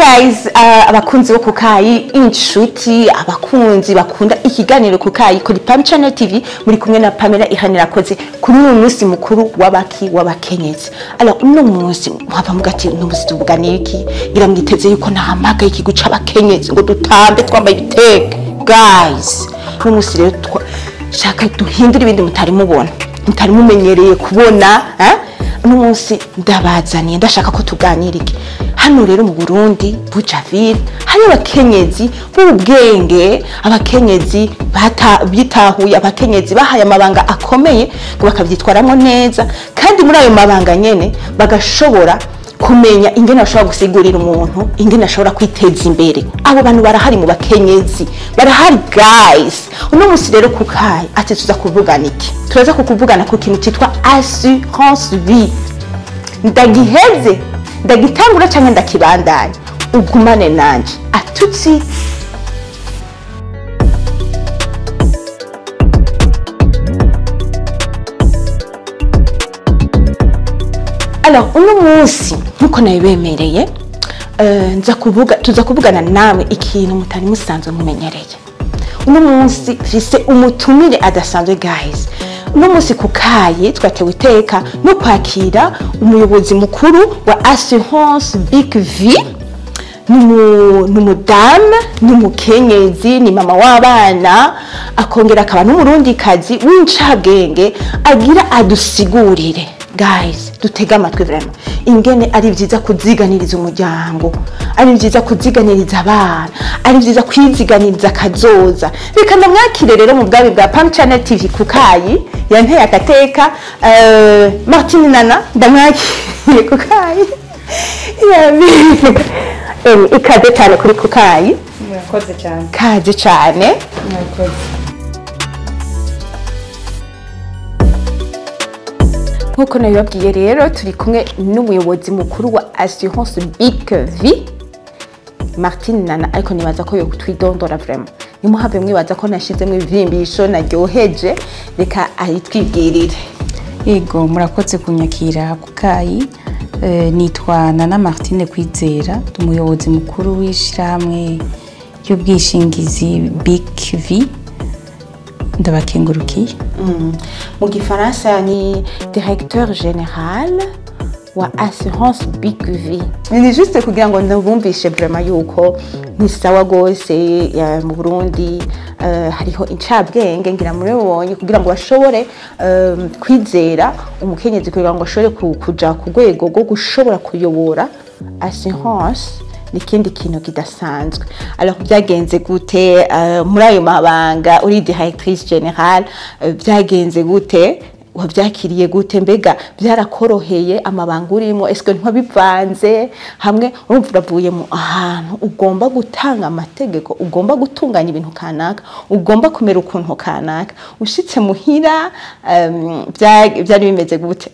guys, abakunzi bo kukayi inshuti abakunzi bakunda ikiganiro kukayi kuri Pam Channel TV muri kumwe na Pamela Ihanirakoze kuri uyu munsi mukuru w'abakenyezi. Alors uno munsi mwaba mugati uno munsi tuvugana iki ngira mwiteze yuko nahamaga iki guca abakenyezi ngo dutambe twambaye ibiteke. Guys, uno munsi rero shaka duhindura ibindi mutari mubona mutari mumenyereye kubona uno munsi ndabazaniye ndashaka ko tuganira iki. Hano rero mu Burundi Bucaville hari abakenyezi b'ubwenge, abakenyezi bitahuye, abakenyezi bahaye amabanga akomeye ngo bakavyitwaramo neza, kandi muri ayo mabanga nyene bagashobora kumenya ingene ashobora gusigurira umuntu ingene ashobora kwiteza imbere. Abo bantu barahari mu bakenyezi, barahari guys. Uno munsi rero kukayi ati tuza kuvugana iki? Turaza kukuvugana ku kintu cyitwa assurance vie. Ndagiheze ndagitangura cyangwa ndakibandanya ugumane nanje atutsi. Alors uno munsi nkuko nayibemereye tuza kuvugana nawe ikintu mutari musanzwe mumenyereye. Uno munsi fise umutumire adasanzwe guys. Uno munsi kukayi twatewe iteka no kwakira umuyobozi mukuru wa Assurance Big V. N'umudame n'umukenyezi, ni mama w'abana, akongera akaba n'umurundi kazi w'incabwenge agira adusigurire. Guys, dutega amatwi vraiment ingene ari byiza kuziganiriza umuryango, ari byiza kuziganiriza abana, ari byiza kwiziganiriza kazoza. Reka ndamwakire rero mu bwabi bwa Pam Channel TV kukayi yanteye agateka. Martine Nana ndamwakire kukayi. Ikaze cyane kuri kukayi. Murakoze cyane. Kaze cyane. Murakoze. Nkuko nabibabwiye rero turi kumwe n'umuyobozi mukuru wa Assurance Big V, Martine Nana, ariko nibaza ko yo kutwidondora vraiment. Nimuhave mwibaza ko nashizemwe ibivimbisho naryoheje, reka ayitwibwirire. Yego, murakoze kunyakira kukayi. Nitwa Nana Martine Kwizera, umuyobozi mukuru w'ishiramwe y'ubwishingizi Big V. Ndabakengurukiye. Mu gifaransa ni directeur général wa Assurance Big V. Ni juste kugira ngo ndabumvishe vraiment yuko ni sawa gose mu Burundi hariho incabwenge ngira muri bobonye kugira ngo bashobore kwizera umukenyezi kugira ngo ashobore kuja ku rwego rwo gushobora kuyobora assurance nikindi kintu kidasanzwe. Alors byagenze gute muri ayo mabanga uri directrice générale, byagenze gute wabyakiriye gute, mbega byarakoroheye amabanga urimo, est-ce que ntibivanze hamwe urumva uravuye mu ahantu ugomba gutanga amategeko, ugomba gutunganya ibintu kanaka, ugomba kumera ukuntu kanaka, ushitse muhira byari bimeze gute?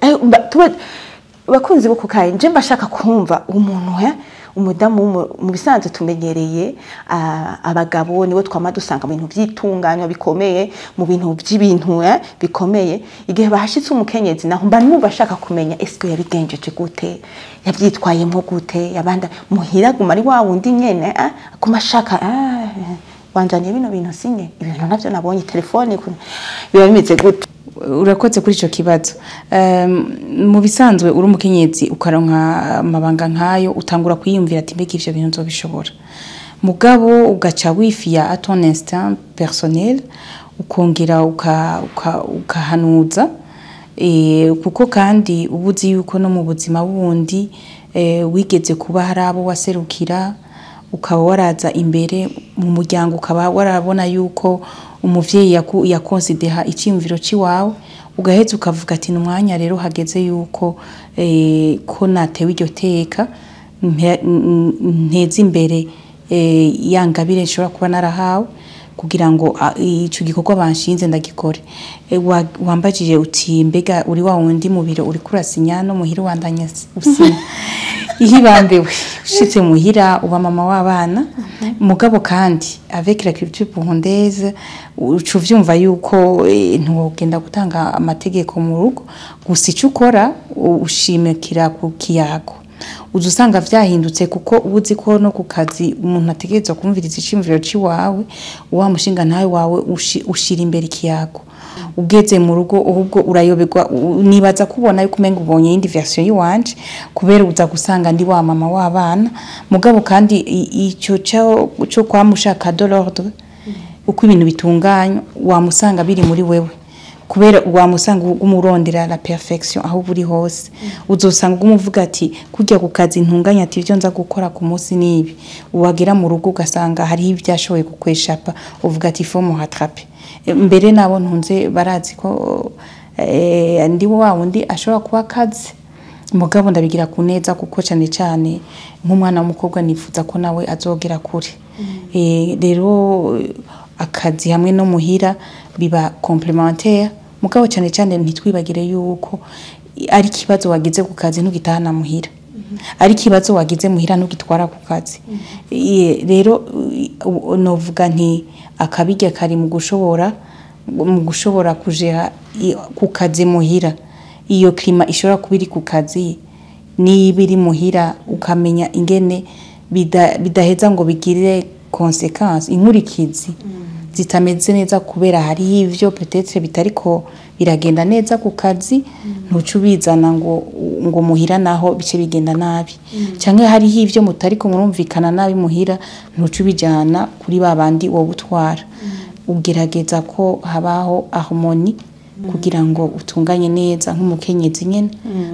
Bakunzi bo kukayi nje mbashaka kumva umuntu umudamu mu bisanzwe tumenyereye abagabo niwe twama dusanga mu bintu byitunganywa bikomeye, mu bintu by'ibintu bikomeye. Igihe bahashitse umukenyezi naho mba numva ashaka kumenya est-ce que yabigenjeje gute, yabyitwayemo gute, yabanda muhira guma ari wa wundi nyene kumashaka wanjanye bino bintu sinye ibintu navyo nabonye telefone biba bimeze gute. Urakoze kuri ico kibazo. Mu bisanzwe uri umukenyezi ukaronka amabanga nkayo utangura kwiyumvira ati mbega ivyo bintu nzobishobora. Mugabo ugaca wifia à ton instinct personnel, ukongera ukahanuza kuko kandi ubuzi yuko no mu buzima bundi wigeze kuba harabo waserukira, ukaba waraza imbere mu muryango, ukaba warabona yuko umuvyeyi yakonsidera icyumviro ciwawe, ugaheza ukavuga ati numwanya rero hageze yuko ko natewe iryo teka nteze imbere yangabire nshobora kuba narahawe kugira ngo ico gikorwa banshinze ndagikore. Wambajije uti mbega uri wa wundi mu biro uri kurasinya no muhira wandanya usinya. Ihibambewe ushitse muhira uba mama w'abana, mugabo kandi avec la culture burundaise ucuvyumva yuko ntugenda gutanga amategeko mu rugo, gusa icyo ukora ushimikira ku kiyago. uzusanga vyahindutse kuko ubuzi ko no ku kazi umuntu ategerezwa kumviriza icimviro ciwawe wa mushinga nawe wawe ushira imbere ikiyago ugeze mu rugo ahubwo urayoberwa nibaza kubona yuko umenga ubonye indi version yiwanje kubera uza gusanga ndi wa mama w'abana mugabo kandi ico cyo kwamushaka de l'ordre uko ibintu bitunganywa wamusanga biri muri wewe kubera wamusanga umurondera la perfection aho buri hose uzosanga umuvuga ati kujya ku kazi ntunganya ati byo nza gukora ku munsi nibi uwagera mu rugo ugasanga hari ibyashoboye kukweshapa uvuga ati faut me rattraper mbere nabo ntunze barazi ko ndi wa wundi ashobora kuba kazi mugabo ndabigira kuneza kuko cyane cyane nk'umwana w'umukobwa nifuza ko nawe azogera kure rero akazi hamwe no muhira biba complementaire mugabo cyane cyane ntitwibagire yuko ari kibazo wagize ku kazi ntugitahana muhira ari kibazo wagize muhira ntugitwara ku kazi rero novuga nti akabijya kari mu gushobora kujera ku kazi muhira iyo klima ishobora kubiri ku kazi nibiri muhira ukamenya ingene bidaheza ngo bigire consequence inkurikizi zitameze neza kubera hari ivyo peut-être bitariko biragenda neza ku kazi ntucubizana ngo muhira naho bice bigenda nabi canke hari ivyo mutariko murumvikana nabi muhira ntucubijana kuri babandi wo butwara ugerageza ko habaho harmonie kugira ngo utunganye neza nk'umukenyezi nyene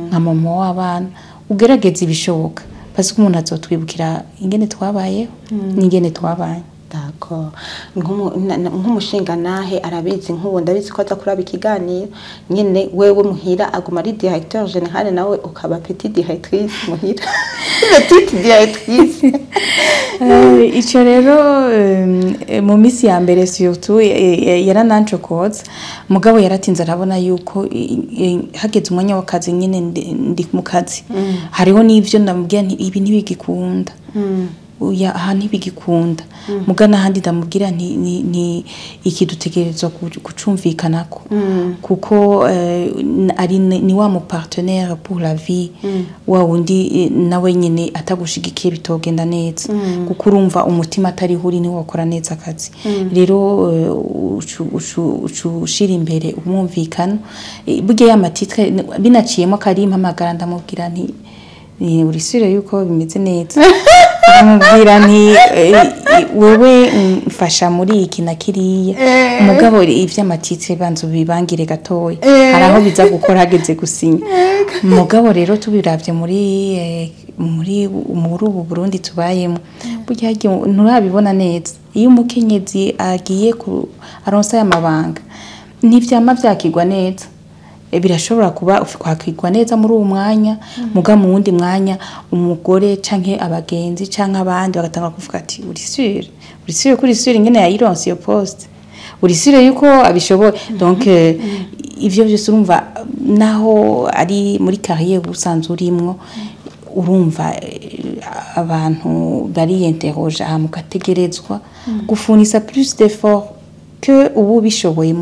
nka mama w'abana ugerageza ibishoboka parce que umuntu azotwibukira ingene twabayeho n'ingene twabaye d'accord nk'umushinga nahe arabizi nk'uwo ndabizi ko aza kuraba ikiganiro nyene wewe muhira aguma ari directeur général nawe ukaba petite directrice muhira petite directrice ico rero mu misi ya mbere surtout yaranancokoza mugabo yaratinze arabona yuko hageze umwanya w'akazi nyene ndi mu kazi hariho n'ivyo ndamubwira nti ibi ntibigikunda uya aha ntibigikunda mugana handi ndamubwira nti ikidutegerezwa kucumvikanako kuko ari ni wa mu partenaire pour la vie wa wundi nawe nyene atagushigikiye bitogenda neza kuko urumva umutima atari huri ni wakora neza akazi rero ushira imbere umwumvikano burya y'amatitre binaciyemo kari impamagara ndamubwira nti urisire yuko bimeze neza amubwira nti wewe mfasha muri iki na kiriya umugabo ivy'amatitre banzo bibangire gatoya haraho biza gukora hageze gusinya umugabo rero tubiravye muri ubu Burundi tubayemo burya nturabibona neza iyo umukenyezi agiye aronsa y'amabanga ntivyama vyakigwa neza birashobora kuba kwakigwa neza muri uwo mwanya muga mu wundi mwanya umugore canke abagenzi canke abandi bagatanga kuvuga ati urisure kuri sure ingene yayironse iyo poste urisure yuko abishoboye donc ivyo byose urumva naho ari muri carrière usanzwe urimwo urumva abantu bari interroge mukategerezwa gufunisa plus d'effort que ubu bishoboye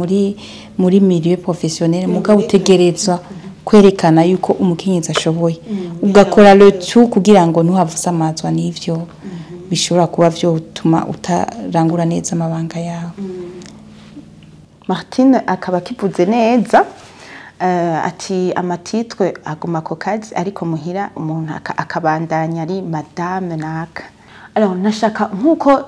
muri milieu professionnel mugabo utegerezwa kwerekana yuko umukenyezi ashoboye ugakora le tout kugira ngo ntuhavuze amazwa n'ivyo bishobora kuba vyo utuma utarangura neza amabanga yawe. Martine akaba kivuze neza ati amatitre aguma ko kazi ariko muhira umuntu akabandanya ari madame naka. Alors nashaka nkuko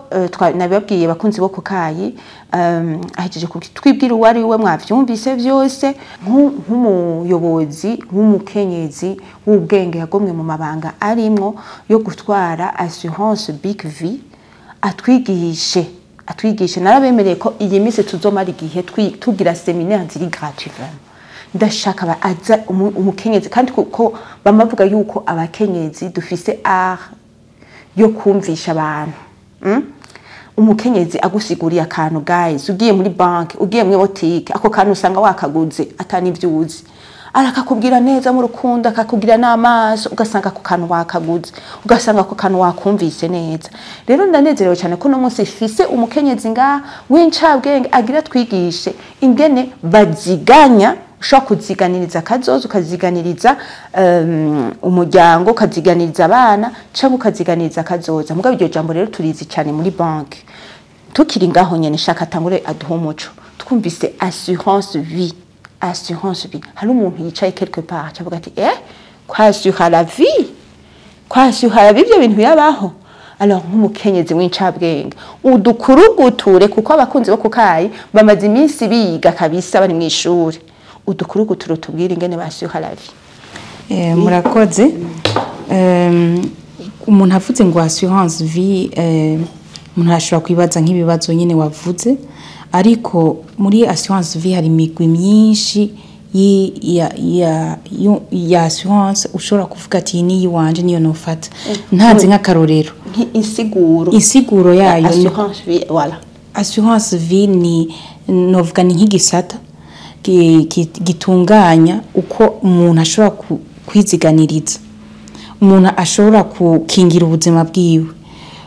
nabibabwiye bakunzi bo kukayi ahejeje twibwira uwari we mwavyumvise byose nk'umuyobozi nk'umukenyezi w'ubwenge yagomwe mu mabanga arimwo yo gutwara assurance Big V atwigishe narabemereye ko iyi mise tuzomara igihe tugira seminaire ziri gratuit ndashaka aza umukenyezi kandi kuko bamavuga yuko abakenyezi dufise art yo kumvisha abantu umukenyezi agusiguriye akantu guys ugiye muri banki ugiye mu boutique ako kantu usanga wakaguze atani vyuzi arakakubwira neza mu rukundo akakubwira n'amaso ugasanga ako kantu wakaguze ugasanga ako kantu wakumvise neza rero ndanezerewe cyane ko no munsi fise umukenyezi nga w'incabwenge agira twigishe ingene baziganya ushobora kuziganiriza akazoza, ukaziganiriza umuryango, ukaziganiriza abana cyangwa ukaziganiriza akazoza. Mugabo iryo jambo rero turizi cyane muri banki. Tukiri ngaho nyene shaka tangure aduha umuco. Twumvise assurance vie, assurance vie. Hari umuntu yicaye quelque part avuga ati kwa assurer la vie, kwa assurer la vie ibyo bintu yabaho. Alors nk'umukenyezi w'incabwenge udukuruguture, kuko abakunzi bo kukayi bamaze iminsi biga kabisa bari mu ishuri, udukuruguture tubwire ingene bassurer la vie. Murakoze. Umuntu avuze ngo assurance vie, umuntu ashobora kwibaza nk'ibibazo nyine wavuze, ariko muri assurance vie hari imigwi myinshi ya assurance ushobora kuvuga ati niyi wanje niyo nofata. Ntazi nk'akarorero insiguro yayo assurance vie. Voilà, assurance vie ni novuga ni nk'igisata gitunganya uko umuntu ashobora kwiziganiriza, umuntu ashobora kukingira ubuzima bwiwe,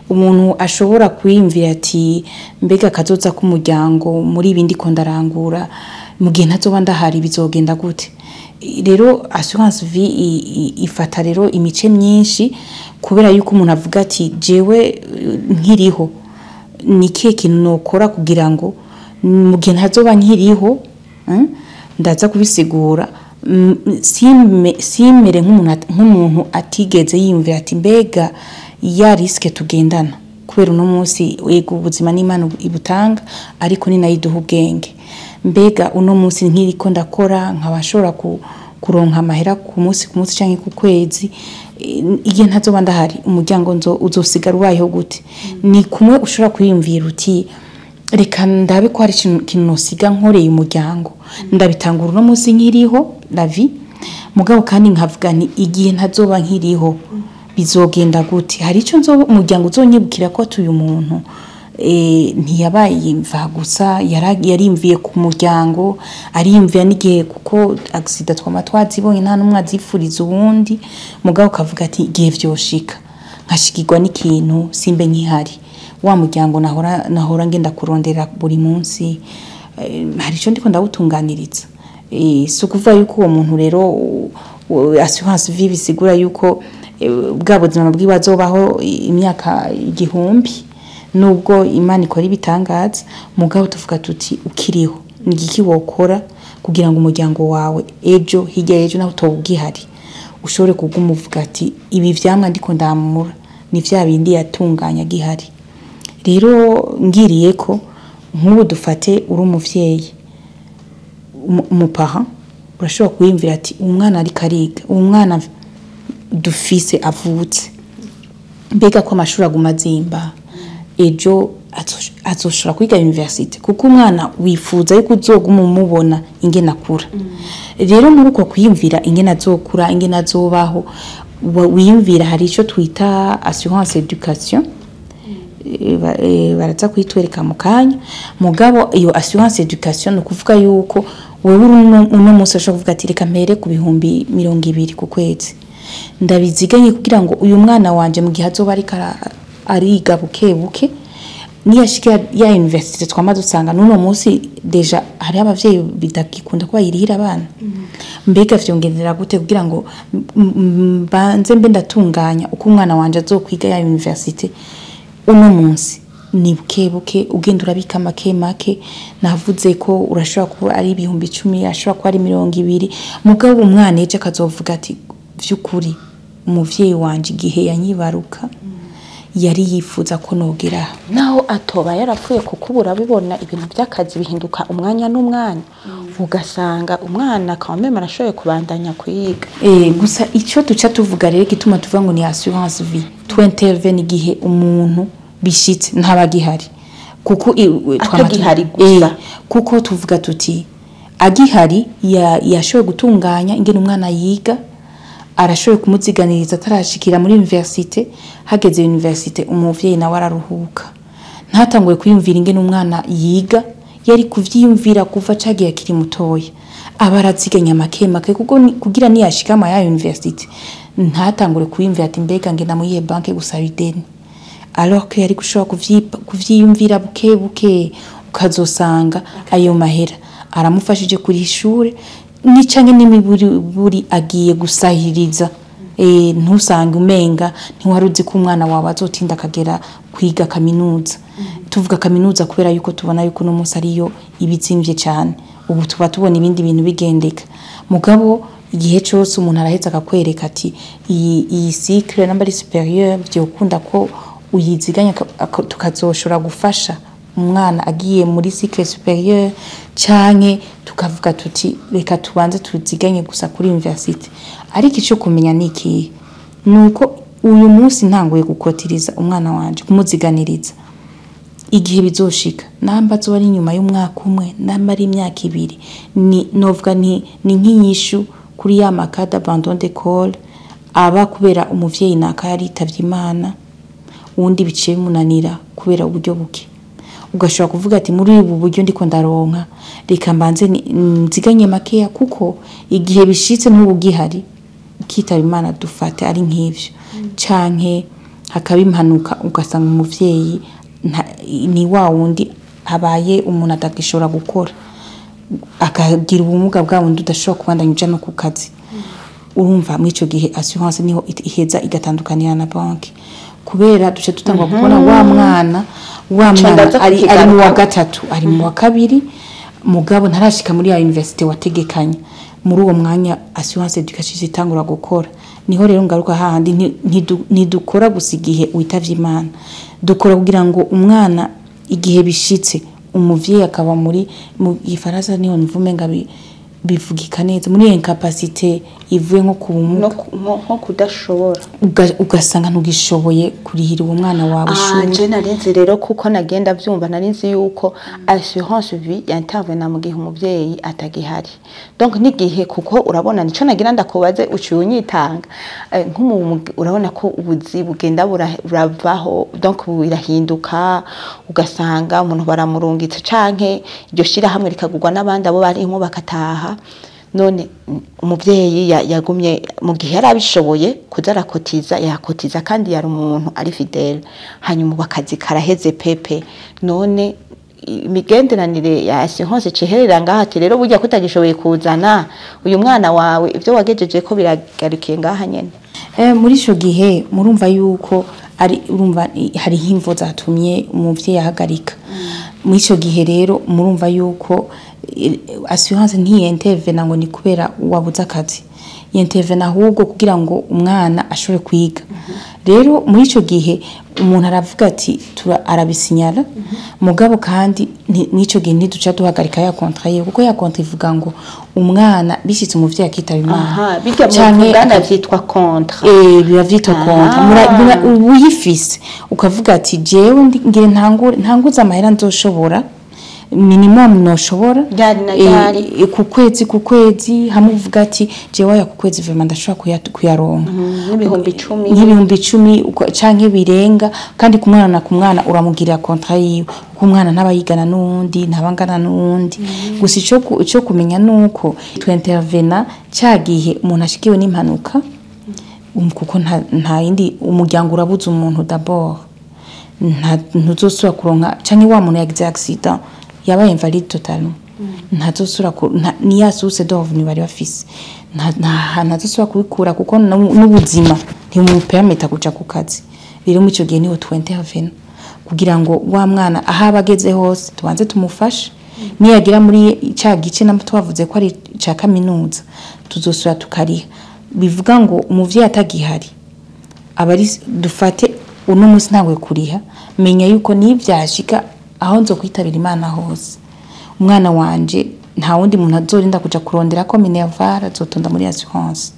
umuntu ashobora kwiyumvira ati mbega kazoza k'umuryango muri ibindi ko ndarangura mu gihe ntazoba ndahari bizogenda gute. Rero assurance vie ifata rero imice myinshi, kubera yuko umuntu avuga ati jewe nkiriho ni kihe kintu nokora kugira ngo mu gihe ntazoba nkiriho ndaza kubisigura, simere nk'umuntu atigeze yiyumvira ati mbega ya riske tugendana, kubera uno munsi yego ubuzima n'Imana ibutanga ariko ni nayo iduha ubwenge. Mbega uno munsi nkiriko ndakora nkabashobora kuronka amahera ku munsi canke ku kwezi, igihe ntazoba ndahari umuryango uzosigara ubayeho gute? Ni kumwe ushobora kwiyumvira uti reka ndabe ko hari ikintu nosiga nkoreye umuryango, ndabitangura uno munsi nkiriho la vie, mugabo kandi nkavuga ni igihe ntazoba nkiriho bizogenda gute? Hari ico umuryango uzonyibukira ko tuyu muntu ntiyabaye imva gusa, yarimviye ku muryango, arimviye n'igihe kuko accident twazibonye nta numwe azifuriza uwundi, mugabo kavuga ati igihe vyoshika nkashikirwa n'ikintu simbe nkihari, wa muryango nahora ngenda kurondera buri munsi hari ico ndiko ndawutunganiriza. So kuva yuko uwo muntu rero assurance vie bisigura yuko bwa buzima bw'ibazobaho imyaka 1000 nubwo Imana ikora ibitangaza, mugabo tuvuga tuti ukiriho ni igiki wokora kugira ngo umuryango wawe ejo hirya ejo naho utobugihari ushobore kuguma uvuga ati ibi vyamwa ndiko ndamura ni vya bindi yatunganya gihari. Rero ngiriye ko nk'ubu dufate uri umuvyeyi umupaha, urashobora kwiyumvira ati umwana ari kariga, umwana dufise avutse, mbega ko amashuri aguma azimba, ejo azoshobora kwiga university, kuko umwana wifuza yuko uzoguma umubona ingene akura. Rero muri uko kwiyumvira ingene azokura, ingene azobaho, wiyumvira hari ico twita assurance education, baraza kwitwereka mu kanya. Mugabo iyo assurance education no kuvuga yuko wewe uno munsi ashobora kuvuga ati reka mpere ku 200 ku kwezi, ndabiziganye kugira ngo uyu mwana wanje mu gihe azoba ariga buke buke niyashika ya university twamaze usanga n'uno munsi deja hari abavyeyi bidakikunda ko bayirihira abana. Mbega vyongerera gute kugira ngo banze mbe ndatunganya uko umwana wanje azokwiga ya university uno munsi ni buke buke, ugenda urabika make navuze ko urashobora kuba ari 10,000, ashobora kuba ari 20, mugabo umwana eje akazovuga ati vyukuri umuvyeyi wanje igihe yanyibaruka yari yifuza ko nogera naho atoba yarapfuye, kuko urabibona ibintu by'akazi bihinduka umwanya n'umwanya, ugasanga umwana kameme arashoboye kubandanya kwiga. Gusa ico duca tuvuga rero gituma tuvuga ngo ni assurance vie, twintervene igihe umuntu bishitse ntabagihari, kuko twamagihari gusa, kuko tuvuga tuti agihari yashoboye gutunganya ingene umwana yiga, arashoboye kumuziganiriza atarashikira muri university, hageze university umuvyeyi nawe araruhuka, ntatangure kwiyumvira ingene umwana yiga, yari kuvyiyumvira kuva cagiye akiri mutoya, abaraziganya make kuko kugira niyashika ama ya university ntatangure kwiyumvira ati mbega ngenda mu yihe banke gusaba ideni, alors que yari gushobora kuvyiyumvira buke ukazosanga ayo mahera aramufashije kuri ishure ni canke n'imiburi agiye gusahiriza ntusange umenga ntiwaruzi ko umwana wawe azotinda akagera kwiga kaminuza. Tuvuga kaminuza kubera yuko tubona yuko no munsi ariyo ibizimvye cyane, ubu tuba tubona ibindi bintu bigendeka. Mugabo igihe cyose umuntu araheza akakwereka ati iyi cycle nambari superieur byo ukunda ko uyiziganya tukazoshora gufasha umwana agiye muri cycle superieur, canke tukavuga tuti reka tubanze tuziganye gusa kuri university. Ariko icyo kumenya niki nuko uyu munsi ntanguye gukotiriza umwana wanje kumuziganiriza, igihe bizoshika namba zo ari nyuma y'umwaka umwe namba ari imyaka 2 ni novuga ni nk'inyishu kuri ya makada abandon d'école aba kubera umuvyeyi naka yari itavye Imana, undi biciye munanira kubera uburyo buke. Ugashobora kuvuga ati muri ubu buryo ndiko ndaronka reka mbanze nziganye makeya, kuko igihe bishitse n'ubugihari ukitaba Imana dufate ari nk'ivyo canke hakaba impanuka ugasanga umuvyeyi ni wa wundi habaye umuntu atagishobora gukora akagira ubumuga bwa wundi udashobora kubandanya uja no ku kazi. Urumva muri ico gihe assurance niho iheza igatandukanira na banki, kubera duce tutangwa gukora wa mwana ari mu wa gatatu ari mu wa kabiri, mugabo ntarashika muri ya university wategekanya. Muri uwo mwanya assurance education itangura gukora. Niho rero ngaruka hahandi ntidukora gusa igihe witavye Imana, dukora kugira ngo umwana igihe bishitse umuvyeyi akaba muri mu Gifaransa niho nivume ngabi bivugika neza muri incapacité ivuye nko kubumuga nko kudashobora, ugasanga ntugishoboye kurihira uwo mwana wawe ishuri. Je narinzi rero kuko nagenda byumva, narinzi yuko assurance vie intervena mu gihe umuvyeyi atagihari. Donc nigihe kuko urabona nico nagira ndakubaze uciye unyitanga urabona ko ubuzi bugenda buravaho, donc birahinduka ugasanga umuntu baramurungitse canke iryo shira hamwe rikagurwa n'abandi abo barimo bakataha. None umuvyeyi yagumye mu gihe yarabishoboye kuzarakotiza yakotiza kandi yari umuntu ari fidèle, hanyuma bakazi karaheze pepe. None imigenderanire ya assurance ciherera ngaha ati rero burya kutagishoboye kuzana uyu mwana wawe ivyo wagejeje ko biragarukiye ngaha nyene. Muri ico gihe murumva yuko ari urumva hari himvo zatumye umuvyeyi ahagarika. Muri ico gihe rero murumva yuko assurance ntiyentevena ngo ni kubera wabuza akazi, yentevena ahubwo kugira ngo umwana ashobore kwiga. Rero muri ico gihe umuntu aravuga ati arabisinyara, mugabo kandi n'ico gihe ntiduca duhagarika ya contrat ye, kuko ya contrat ivuga ngo umwana bishitse umuvyeyi akitaba Imana canke byitwa contrat. Biba vyitwa contrat. Uyifise ukavuga ati jewe ngire ntanguza amahera nzoshobora minimum noshobora ku kwezi hamwe uvuga ati jewe ya ku kwezi vraiment ndashobora kuyaronka n'ibihumbi 10 canke birenga, kandi ku mwana uramugirira contrat yiwe, ku mwana ntabayigana n'undi ntabangana n'undi. Gusa ico kumenya nuko twintervena cyagihe umuntu ashikiwe n'impanuka, kuko nta yindi umuryango urabuza umuntu d'abord, ntuzosura kuronka canke wa muntu yagize accident yabaye invalide totalement, ntazosura ni ya source d'origine bari bafise, ntazosura kubikura kuko n'ubuzima ntimupermita kuja ku kazi. Rero mu ico gihe niho twintervene kugira ngo wa mwana ahaba ageze hose tubanze tumufashe, niyagira muri ca gice namwe twavuze ko ari ca kaminuza tuzosura tukariha. Bivuga ngo umuvyeyi atagihari abari dufate uno munsi ntangwe kuriha, menya yuko nivyashika aho nzo kwitabira Imana hose umwana wanje nta wundi muntu azorinda kuja kurondera ko Minerval zotonda muri assurance.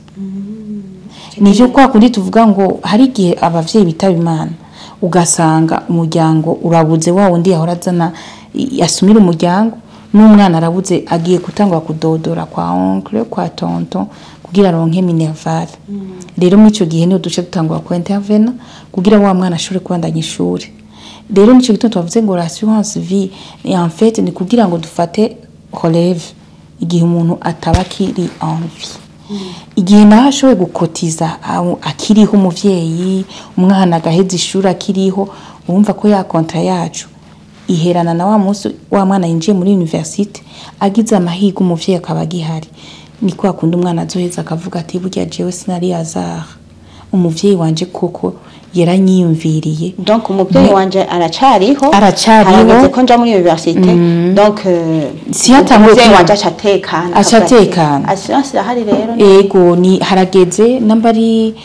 Nivyo kwa kundi tuvuga ngo hari igihe abavyeyi bitaba Imana ugasanga umuryango urabuze wa wundi yahora azana yasumira umuryango, n'umwana arabuze agiye gutangwa kudodora kwa oncle kwa tonton kugira ronke Minerval. Rero mu ico gihe niho duce dutangwa ku intervena kugira wa mwana ashobore kubandanya ishuri. Rero nico gito twavuze ngo assurance vie en fait ni kugira ngo dufate relève igihe umuntu ataba kiri en vie. Igihe nahashowe gukotiza akiriho umuvyeyi umwana agaheza ishuri akiriho, urumva ko ya contrat yacu iherana na wa munsi wa mwana yinjiye muri university agize amahigo umuvyeyi akaba gihari. ni kwa kundi umwana azoheza akavuga ati burya jewe sinari azara umuvyeyi wanje koko yaranyiyumviriye. Donc umuvyeyi wanje aracariho ko nja muri université. Donc si yatanguye umuvyeyi wanje acatekana assurance irahari rero. Ego ni harageze nambari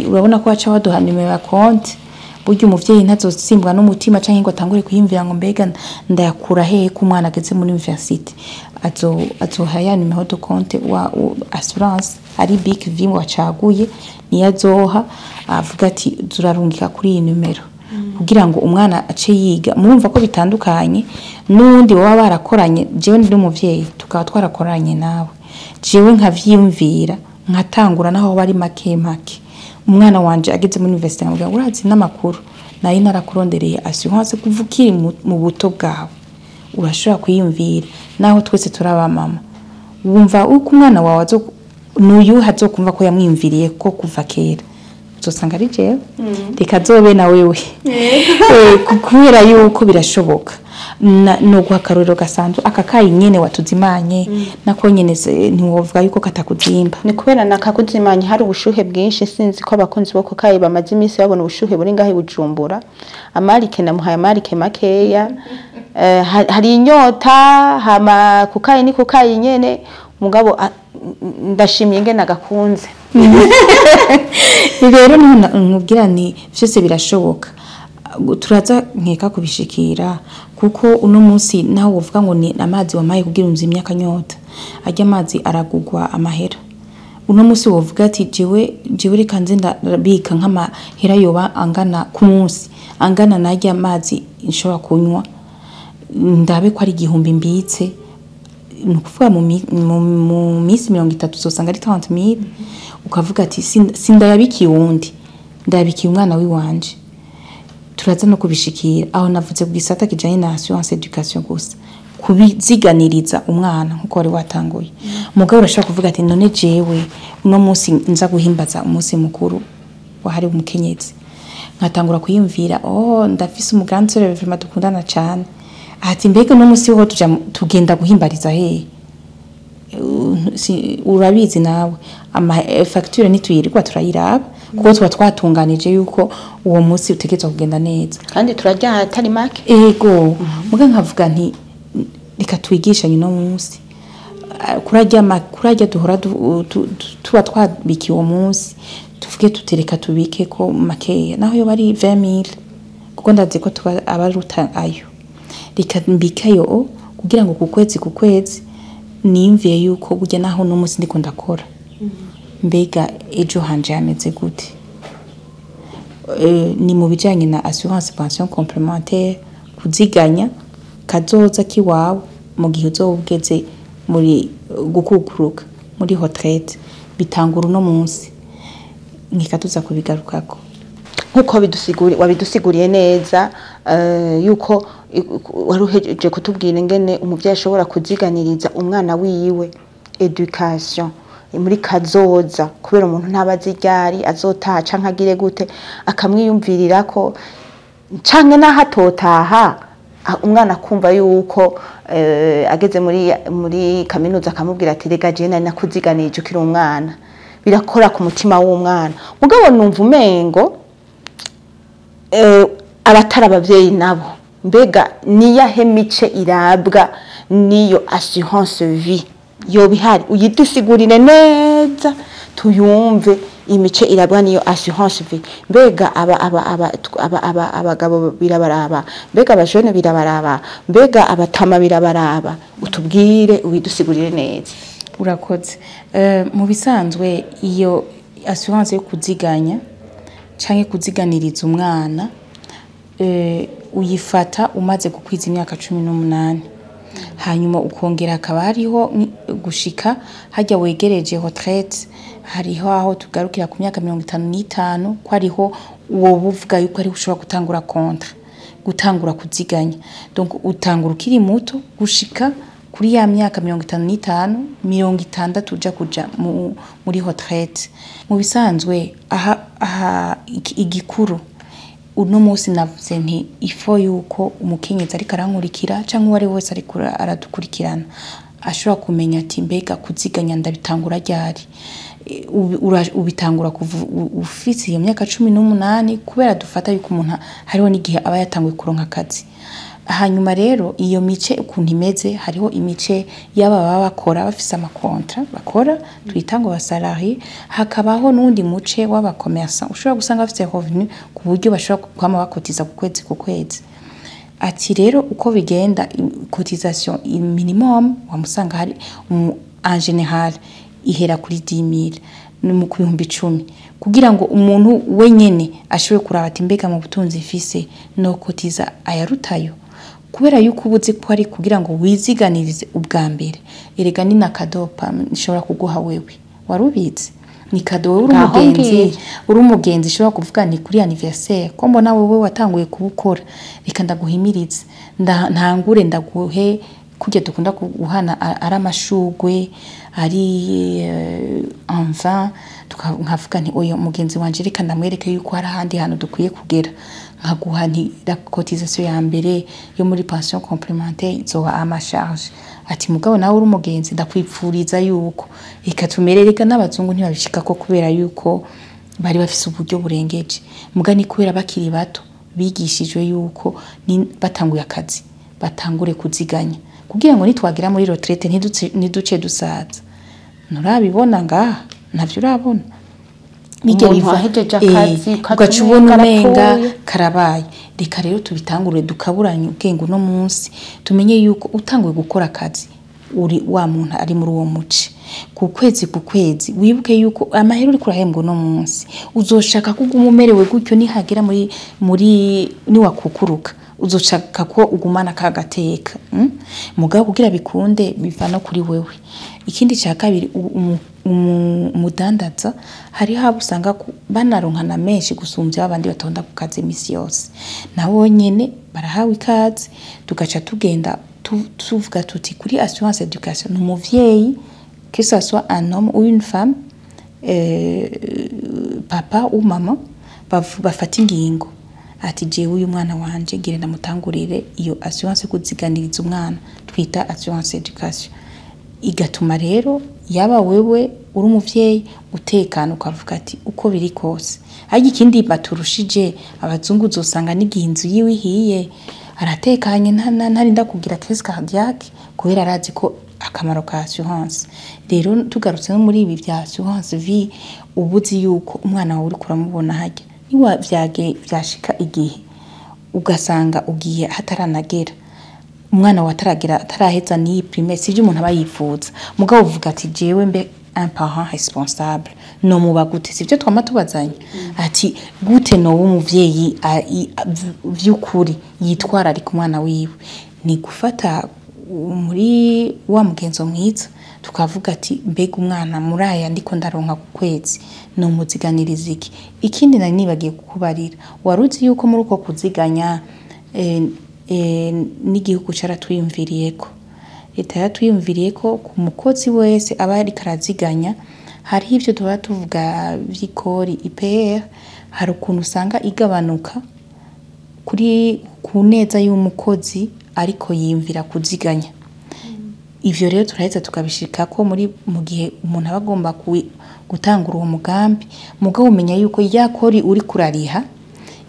urabona ko baca baduha nimero ya konti burya umuvyeyi ntazosimbwa n'umutima canke ngo atangure kuyimvira ngo mbega ndayakura hehe ku mwana ageze muri university. Azoha ya nimero de compte wa assurance ari Big V wacaguye niyo azoha avuga ati zurarungika kuri iyi nimero kugira ngo umwana ace yiga. Murumva ko bitandukanye n'undi baba barakoranye. Jewe ndi umuvyeyi tukaba twarakoranye nawe, jewe nkavyiyumvira nkatangura naho bari make umwana wanje ageze muri university ngamubwira urazi n'amakuru nayo narakurondereye assurance kuvukiri mu buto bwawe urashobora kwiyumvira naho twese turaba mama. Wumva uko umwana wawe nuyu hazokumva ko yamwimviriye ko kuva kera uzosanga ari jewe reka zobe na wewe kubera yuko birashoboka. No guhakaruriro gasanzwe akakayi nyene watuzimanye nako nyene ntiwovuga yuko katakuzimba. Ni kubera nakakuzimanye hari ubushuhe bwinshi sinzi ko abakunzi boko kayi bamaze iminsi babona ubushuhe buri ngahe Bujumbura. Amarike namuhaye amarike makeya hari inyota hama kukayi ni kukayi nyene mugabo ndashimye ngene nagakunze. Rero nkubwira ni byose birashoboka. Turaza nkeka kubishikira kuko uno munsi naho uvuga ngo ni amazi wamaye kugira unzimya kanyota ajya amazi aragugwa amahera. Uno munsi wovuga ati jewe reka nze ndabika nk'amahera yoba angana ku munsi angana najya amazi nshobora kunywa ndabe ko ari 1000 mbitse nukuvuga mu minsi 30 uzosanga ari 30,000 ukavuga ati sindayabikiye wundi ndayabikiye umwana wiwanje. Turaza no kubishikira aho navuze kugisata kijanye na assurance education gusa kubiziganiriza umwana nkuko wari watanguye. Mugabo urashaka kuvuga ati none jewe uno munsi nza guhimbaza umunsi mukuru wahari umukenyezi nkatangura kuyimvira ndafise umuganzi vraiment dukundana cyane ati mbega uno munsi ho tugenda guhimbariza he urabizi nawe ama facture nituyirwa turayiraba kuko tuba twatunganije yuko uwo munsi utegetswe kugenda neza kandi turajya atari make. Ego muga nkavuga nti reka twigishanye no munsi kurajya duhora tuba twabikiye uwo munsi tuvuge tutereka tubike ko makeya naho yo bari 20,000 kuko ndazi ko tuba abaruta ayo reka mbikayo kugira ngo ku kwezi nimviye yuko burya naho no munsi ndiko ndakora mbega ejo hanje ameze gute. Ni mu bijanye na assurance pension complémentaire kuziganya kazoza kiwawe mu gihe uzobugeze muri gukukuruka muri retraite bitangura no munsi nkikatuza kubigarukako nkuko wabidusiguriye neza yuko waruheje kutubwira ingene umuvyeyi ashobora kuziganiriza umwana wiwe education muri kazoza kubera umuntu ntabazi ryari azotaha canke agire gute akamwiyumvirira ko canke naho atotaha umwana kumva yuko ageze muri kaminuza akamubwira ati rega je nari nakuziganije ukiri umwana birakora ku mutima w'umwana. Mugabo numva umengo abatara abavyeyi nabo mbega niyahe mice irabwa niyo assurance vie yo bihari uyidusigurire neza tuyumve imice irabwa niyo assurance vie. Mbega abagabo birabaraba mbega abajene birabaraba mbega abatama birabaraba utubwire uyidusigurire neza. Urakoze. Mu bisanzwe iyo assurance yo kuziganya canke kuziganiriza umwana uyifata umaze gukwiza imyaka 18 hanyuma ukongera akaba hariho gushika hajya wegereje retraite hariho aho tugarukira ku myaka 55 ko hariho uwo buvuga yuko ari ushobora gutangura kontra gutangura kuziganya. Donc utangura ukiri muto gushika kuri ya myaka 55 60 uja kuja muri retraite. Mu bisanzwe aha igikuru uno munsi navuze ifo yuko umukenyezi ari karankurikira cyangwa wari wese ari aradukurikirana ashobora kumenya ati mbega kuziganya ndabitangura ryari. Ubitangura ufite iyo myaka 18 kubera dufata yuko umuntu hariho n'igihe aba yatanguye kuronka akazi. Hanyuma rero iyo mice ukuntu imeze, hariho imice y'aba bakora bafise amakontra bakora twita ngo basalarié, hakabaho n'undi muce w'abakomersa ushobora gusanga bafite revenu ku buryo bashobora kwama bakotiza ku kwezi. Ati rero uko bigenda cotisation minimum wamusanga hari en général ihera kuri 10,000 mu bihumbi 10 kugira ngo umuntu wenyene ashobore kuraba ati mbega mu butunzi mfise no kotiza ayarutayo, kubera yuko ubuze ko ari kugira ngo wiziganirize ubwa mbere. Erega ni nakadopa nshobora kuguha wewe warubize ni kado uri umugenzi ushobora kuvuga ni kuri anniversaire ko mbona wewe watanguye kubukora, reka ndaguhimiriza ntangure ndaguhe kujya dukunda guhana ari amashugwe ari envin nkavuga nti oyo mugenzi wanje reka ndamwereke yuko hari ahandi hantu dukwiye kugera, nkaguha nti la cotisation ya mbere yo muri pension complémentaire izoba ama charge. Ati mugabo nawe uri umugenzi ndakwipfuriza yuko reka tumerereka n'abazungu ntibabishika ko kubera yuko bari bafise uburyo burengeje, mugani kubera bakiri bato bigishijwe yuko batanguye akazi batangure kuziganya kugira ngo nitwagira muri retraite ntiduce dusaza. Nurabibona ngaha navyo urabona nige bivahejeje akazi kacubona umenga karabaye. Reka rero tubitangure dukaburanye ubwenge no munsi tumenye yuko utanguye gukora akazi uri wa muntu ari muri uwo muce ku kwezi wibuke yuko amahero uri kurahembwa no munsi uzoshaka kuguma umerewe gutyo nihagera muri niwakukuruka uzoshaka ko ugumana kagateka mugabo kugira bikunde biva no kuri wewe. Ikindi cya kabiri umudandaza hari habo usanga banaronkana menshi gusumbya abandi batonda ku kazi imisi yose, nabo nyene barahawe ikaze tugaca tugenda tuvuga tuti kuri assurance éducation n'umuvyeyi que ça soit un homme ou une femme papa ou maman bafata ingingo ati jewe uyu mwana wanje gire ndamutangurire iyo assurance kuziganiriza umwana twita assurance éducation, igatuma rero yaba wewe uri umuvyeyi utekana ukavuga ati uko biri kose. Haje ikindi baturushije abazungu uzosanga n'igihinzu yiwe hiye aratekanye ntarinda kugira crise cardiaque kubera arazi ko akamaro ka assurance. Rero tugarutse no muri ibi bya assurance vie ubuzi yuko umwana wawe uri kuramubona hajya niwa byashika igihe ugasanga ugiye hataranagera umwana wataragera ataraheza ni primaire sivyo umuntu aba yifuza mugabo uvuga ati jewe mbe un parent responsable no muba gute sivyo twama tubazanya ati gute no umuvyeyi vyukuri yitwara ari ku mwana wiwe ni gufata muri wa mugenzo mwiza tukavuga ati mbega umwana muraya ndiko ndaronka ku kwezi no muziganiriza iki. Ikindi nari nibagiye kukubarira waruzi yuko muri uko kuziganya n'igihugu caratwiyumviriyeko leta yaratwiyumviriyeko ku mukozi wese aba ari karaziganya. Hari ivyo tuba tuvuga vy'ikori IPR hari ukuntu usanga igabanuka kuri ku neza y'umukozi ariko yimvira kuziganya. Ivyo rero turaheza tukabishika ko muri mu gihe umuntu abagomba gutangura uwo mugambi mugabo umenya yuko yakori uri kurariha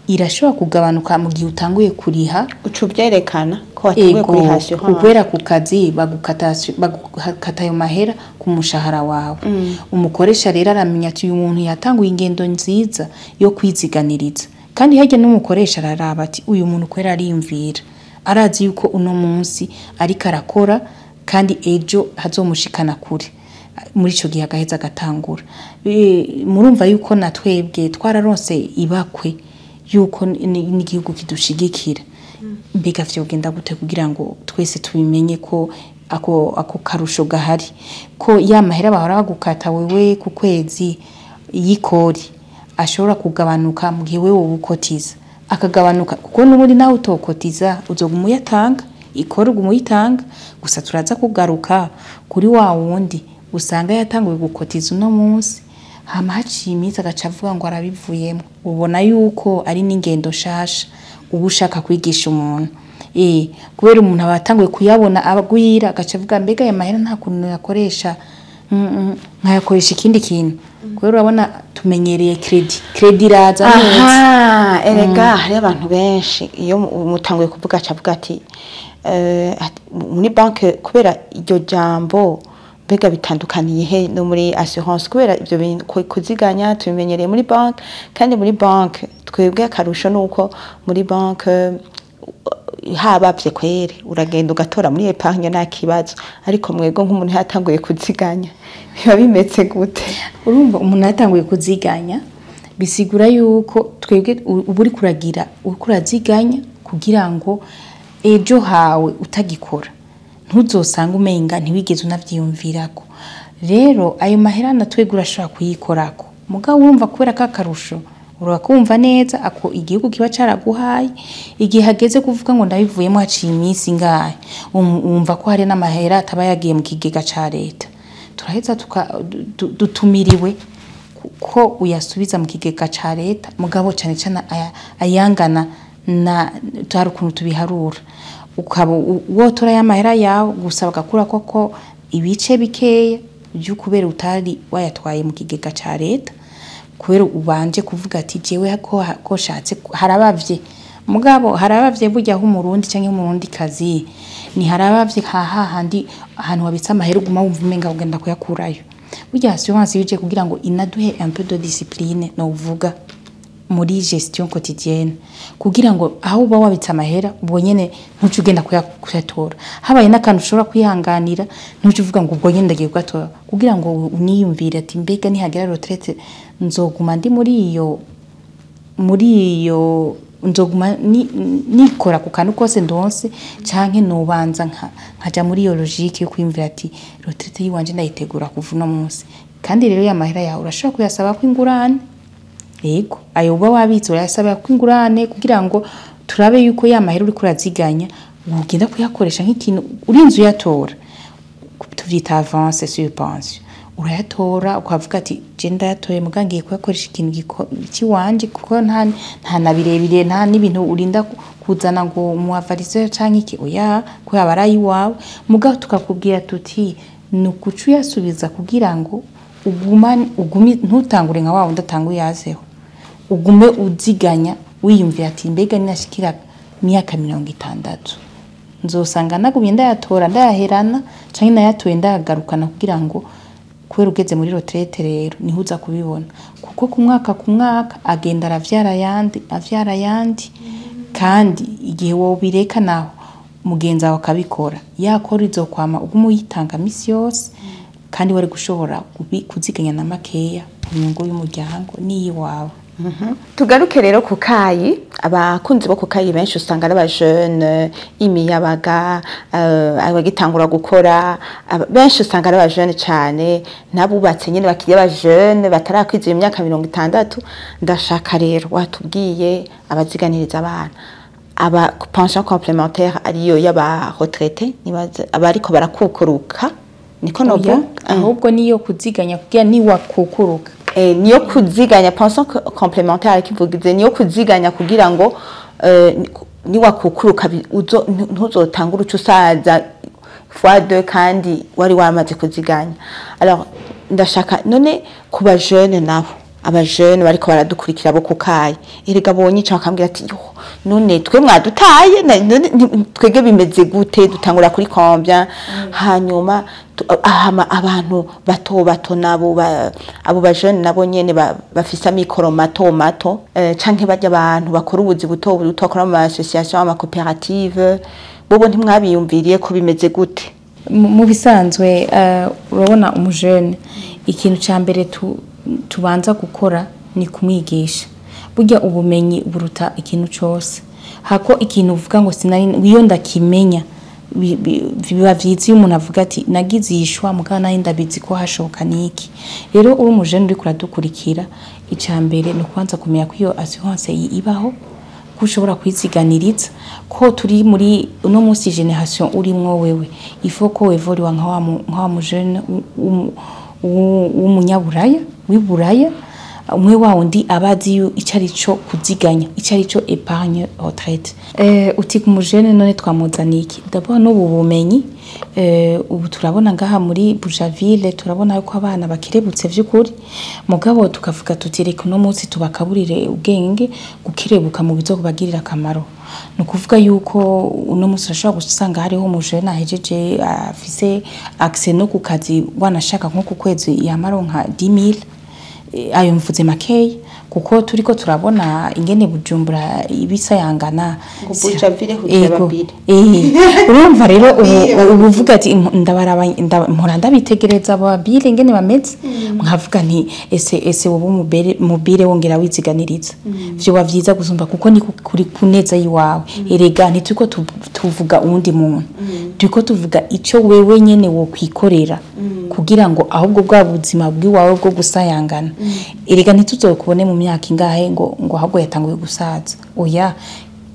irashobora kugabanuka mu gihe utanguye kuriha ucu byerekana ko watanguye kuriha kubera ku kazi bagukata ayo mahera ku mushahara wawe. Umukoresha rero aramenya ati uyu muntu yatanguye ingendo nziza yo kwiziganiriza kandi hajye n'umukoresha araraba ati uyu muntu kwera arimvira arazi yuko uno munsi ariko arakora kandi ejo hazomushikana kure muri ico gihe agaheza gatangura. Murumva yuko natwebwe twararonse ibakwe yuko n'igihugu kidushigikira mbega vyogenda gute kugira ngo twese tubimenye ko ako karusho gahari ko ya mahera bahora bagukata wewe ku kwezi yikori ashobora kugabanuka mu gihe wewe ubukotiza akagabanuka kuko n'ubundi nawe utokotiza uzoguma uyatanga ikora ugumuyitanga gusa turaza kugaruka kuri wa wundi usanga yatanguye gukotiza uno munsi hama haciye iminsi agacavuga ngo arabivuyemo ubona yuko ari n'ingendo shasha ubushaka kwigisha umuntu. kubera umuntu abatanguye kuyabona abagwira agaca avuga mbega aya mahera nta kuntu yakoresha nkayakoresha ikindi kintu kubera urabona tumenyereye credit iraza neza erega hari abantu benshi iyo mutanguye kuvuga acavuga ati muri banke kubera iryo jambo mbega bitandukaniye he no muri assurance kubera ibyo bintu kuziganya tubimenyereye muri banke kandi muri banke twebwe akarusho nuko muri banke habavye kwere uragenda ugatora muri epargne nta kibazo ariko mwego nk'umuntu yatanguye kuziganya biba bimetse gute urumva umuntu yatanguye kuziganya bisigura yuko twebwe uburi kuragira ukuraziganya kugira ngo ejo hawe utagikora ntuzosanga umenga ntiwigeze unavyiyumvirako rero ayo maherana twebwe urashobora kuyikorako mugabo wumva kubera kakarusho urakumva neza ako igihugu kiba caraguhaye igihe hageze kuvuga ngo ndabivuyemo haciye iminsi ngahe umva ko hari n'amahera ataba yagiye mu kigega ca leta turaheza dutumiriwe ko uyasubiza mu kigega ca leta mugabo cyane cyane ayangana na hari ukuntu tubiharura ukaba wotora y'amahera yawe gusa bagakura koko ibice bikeya by'ukubera utari wayatwaye mu kigega ca leta kubera ubanje kuvuga ati jewe ko shatse harabavye mugabo harabavye burya ho umurundi canke umurundi kazi ni harabavye hahandi ahantu wabitsa amahera uguma wumva umenga ugenda kuyakurayo burya assurance yije kugira ngo inaduhe un peu de discipline no uvuga muri gestion quotidienne kugira ngo aho uba wabitsa amahera ubwo nyene ntucu ugenda kuyatora habaye n'akantu ushobora kwihanganira ntucu uvuga ngo ubwo nyene ndagiye kuyatora kugira ngo uniyumvire ati mbega nihagera retraite nzoguma ndi muri iyo nzoguma nikora ku kantu kose ndonse canke nobanza nkaja muri iyo logique yo kwimvira ati retraite yiwanje ndayitegura kuva no munsi kandi rero ya mahera yawe urashobora kuyasaba ko ingurane yego ayo uba wabitse urayasaba ko ingurane kugira ngo turabe yuko ya mahera uri kuraziganya ugenda kuyakoresha nk'ikintu urinze uyatora tuvyita avance sur pension urayatora ukavuga ati je ndayatoye mugangiye kuyakoresha ikintu kiwanje kuko nta na birebire nta n'ibintu urinda kuzana ngo muavariseur canke iki oya ko yabarayi wawe mugabo tukakubwira tuti nukucu yasubiza kugira ngo ugumi ntutangure nka wawe ndatanguye yazeho ugume uziganya wiyumvira ati mbega ninashikira myaka 60 nzosanga nagumye ndayatora ndayaherana canke nayatoye ndagarukana kugira ngo kubera ugeze muri retraite rero niho uza kubibona kuko ku mwaka agenda aravyara yandi kandi igihe wo bireka naho mugenza wawe akabikora yakora izokwama ugumu yitanga misi yose kandi wari gushobora kuziganya na makeya inyungu y'umuryango niyiwawe tugaruke rero ku kayi abakunzi bo ku kayi benshi usanga ari abajeune imiyabaga abagitangura gukora benshi usanga ari abajeune cyane nabubatse nyine bakiriye abajeune batarakwiza imyaka 60 ndashaka rero watubwiye abaziganiriza abana aba pension complémentaire ariyo y'aba retraité nibaza abariko barakukuruka niko nobo ahubwo niyo kuziganya kugira ni wakukuruka niyo kuziganya pension complémentaire kivugize niyo kuziganya kugira ngo ni wakukuruka ntuzotangura ucusaza fois 2 kandi wari wamaze kuziganya alors ndashaka none kuba jeune nabo abajeune bariko baradukurikira bo kukaye erega bonye cyakambira ati yo none twe mwadutaye twege bimeze gute dutangura kuri combien hanyuma abantu bato nabo abo bajeune nabo nyene bafisa mikoro mato canke bajya abantu bakora ubuzi buto bakora mu association ama coopérative bobo ntimwabiyumviriye ko bimeze gute mu bisanzwe urabona umujeune ikintu ca mbere tubanza gukora ni kumwigisha burya ubumenyi buruta ikintu cyose hako ikintu uvuga ngo sinari wiyo ndakimenya biba vyiza iyo umuntu avuga ati nagizishwa mugana ndabizi ko hashoboka niki rero uri umujene uri kuradukurikira icambere no kwanza kumenya ko iyo assurance ibaho kushobora kwiziganiriza ko turi muri uno munsi generation urimwo wewe ifo ko wevoriwa nka wa mujene w'umunyaburaya wiburaya umwe wa undi abazi icari cyo kuziganya icari cyo épargne retraite uti ku mujene none twamuzaniye iki d'abord n'ubu bumenyi ubu turabona ngaha muri Bujaville turabona yuko abana bakirebutse vy'ukuri mugabo tukavuga tuti reka no munsi tubakaburire ubwenge gukirebuka mu bizo kubagirira akamaro nukuvuga yuko uno munsi urashobora gusanga hariho umujene ahejeje afise accès no ku kazi wanashaka nko ku kwezi yamaronka 10,000 ayo mvuze makeye kuko turiko turabona ingene Bujumbura ibisayangana ngo Bujaville kugira babiri urumva rero uvuga ati mpora ndabitegereza ababire ingene bameze nkavuga nti ese wowe mubire wongera wiziganiriza vyo bavyiza gusumba kuko ni kuri kuneza yiwawe erega ntituriko tuvuga uwundi muntu turiko tuvuga ico wewe nyene wo kwikorera kugira ngo ahubwo bwa buzima bwiwawe bwo gusayangana erega ntituzokubone mu myaka ingahe ngo ahubwo yatanguye gusaza oya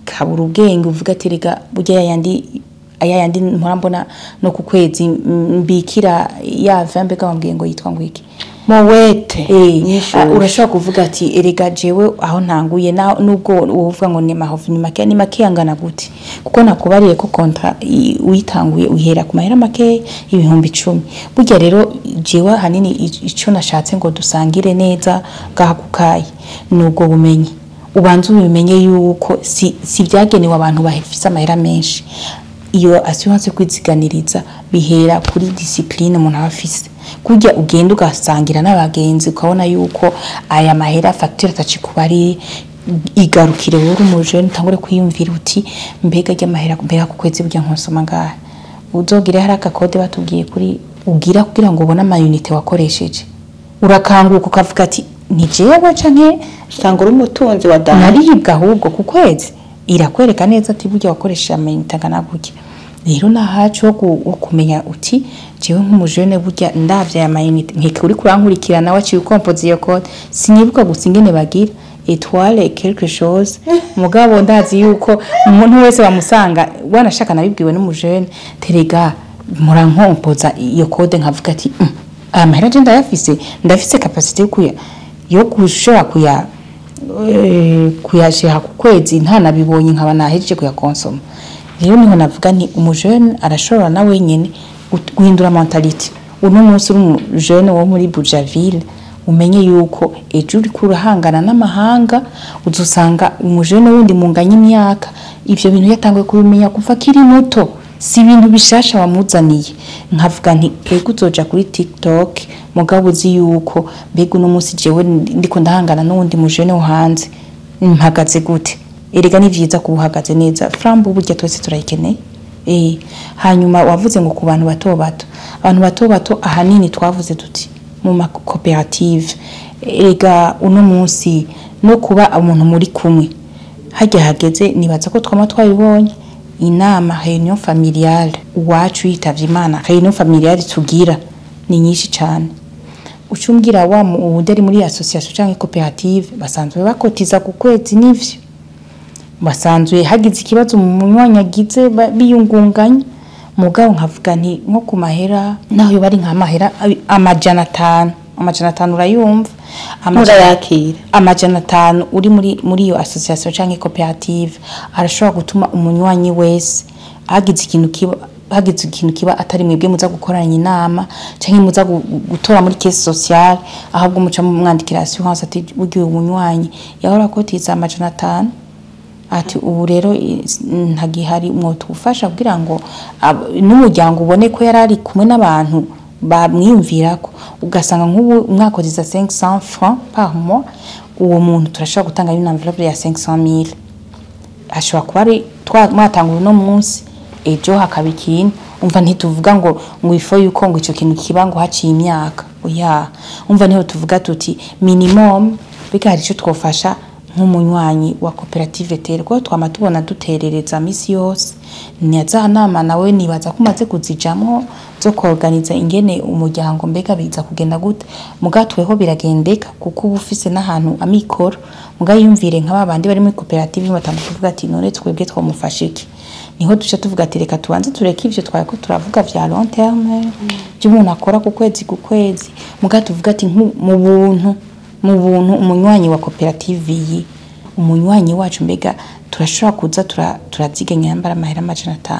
kabura ubwenge uvuga ati rega burya yandi mpora no ku kwezi mbikira ya vambe gambwiye ngo yitwa ngwiki mowete urashobora kuvuga ati erega jewe aho ntanguye nubwo uvuga ngo ni mahovu ni make angana gute kuko nakubariye ko kontra uyitanguye uhera ku mahera make ibihumbi 10 burya rero jewe hanini ico nashatse ngo dusangire neza gahakukaye nubwo bumenyi ubanze ubimenye yuko si byagenewe abantu bahefise amahera menshi iyo assurance kwiziganiriza bihera kuri discipline umuntu abafise kujya ugenda ugasangira n'abagenzi ukabona yuko aya mahera facture atacikubari igarukire wowe umujene tangure kwiyumvira uti mbega y'amahera mbega ku kwezi burya nkosoma ngaha uzogire hari akakode batubwiye kuri ugira kugira ngo ubone amayunite wakoresheje urakanguka ukavuga ati ni jewe canke sanga uri umutunzi wa dana naribwa ahubwo ku kwezi irakwereka neza ati burya wakoresha amayunite angana gutya rero nahacu wo kumenya uti jewe nk'umujene burya ndavya amayunite nkeke uri kurankurikirana waciye ukompoze iyo code sinibuka gusa ingene bagira étoile quelque chose mugabo ndazi yuko umuntu wese bamusanga wanashaka nabibwiwe n'umujene terega murankompoza iyo code nkavuga ati amahera je ndafise capacité yo gushora kuyashira ku kwezi nta nabibonye nkaba nahejeje kuyakonsoma rero niho navuga nti umujene arashobora na wenyene guhindura mentality uno munsi umujene wo muri Bujaville umenye yuko ejo uri kurahangana n'amahanga uzusanga umujene wundi munganya imyaka ivyo bintu yatanguye kubimenya kuva kiri muto si ibintu bishasha wamuzaniye nkavuga nti ego uzoja kuri TikTok mugabo uzi yuko mbega uno munsi jewe ndiko ndahangana n'uwundi mujene wo hanze mpagaze gute erega ni vyiza kubuhagaze neza frambo burya twese turayikeneye hanyuma wavuze ngo ku bantu bato bato ahanini twavuze tuti mu ma cooperative erega uno munsi no kuba umuntu muri kumwe hajya hageze nibaza ko twama twabibonye inama réunion familiale uwacu yitavye Imana réunion familiale tugira ni nyinshi cyane ucumbwira wa udari muri association cyangwa cooperative basanzwe bakotiza ku kwezi n'ivyo basanzwe hagize ikibazo mu munywanyagize biyungunganya mugabo nkavuga nti nko ku mahera naho bari nka mahera amajana 5 urayumva amajana 5 uri muri iyo association cyangwa cooperative arashobora gutuma umunywanyi wese hagize ikintu kiba atari mwebwe muza gukoranya inama cyangwa muza gutora muri caisse sociale ahubwo muca mu mwandikira assurance ati buryo umunywanyi yahora kotiza amajana 5 ati ubu rero ntagihari mwotufasha kugira ngo n'umuryango ubone ko yarari kumwe n'abantu bamwiyumvirako ugasanga nk'ubu umwakotiza 500 francs par mois uwo muntu turashaka gutanga une enveloppe ya 500,000 ashobora kuba ari mwatanga uno munsi ejo hakabikina umva ntituvuga ngo ifo yuko ngo ico kintu kiba ngo haciye imyaka oya umva niho tuvuga tuti minimum bikari cyo twofasha nk'umunywanyi wa cooperative terwa twama tubona duterereza misi yose nyazanama nawe nibaza kumaze kuzijamwo zo koorganiza ingene umuryango mbega biza kugenda gute mugatweho biragendeka kuko ubufise n'ahantu amikoro mugayumvire nk'ababandi bari muri cooperative batangiye kuvuga ati none twebwe twamufashe iki niho duce tuvuga ati reka tubanze tureke ivyo twako turavuga vya long terme by'umuntu akora ku kwezi muga tuvuga ati mu buntu mu buntu umunywanyi wa koperative iyi umunywanyi wacu mbega turashobora kuza turaziganya yambara amahera 500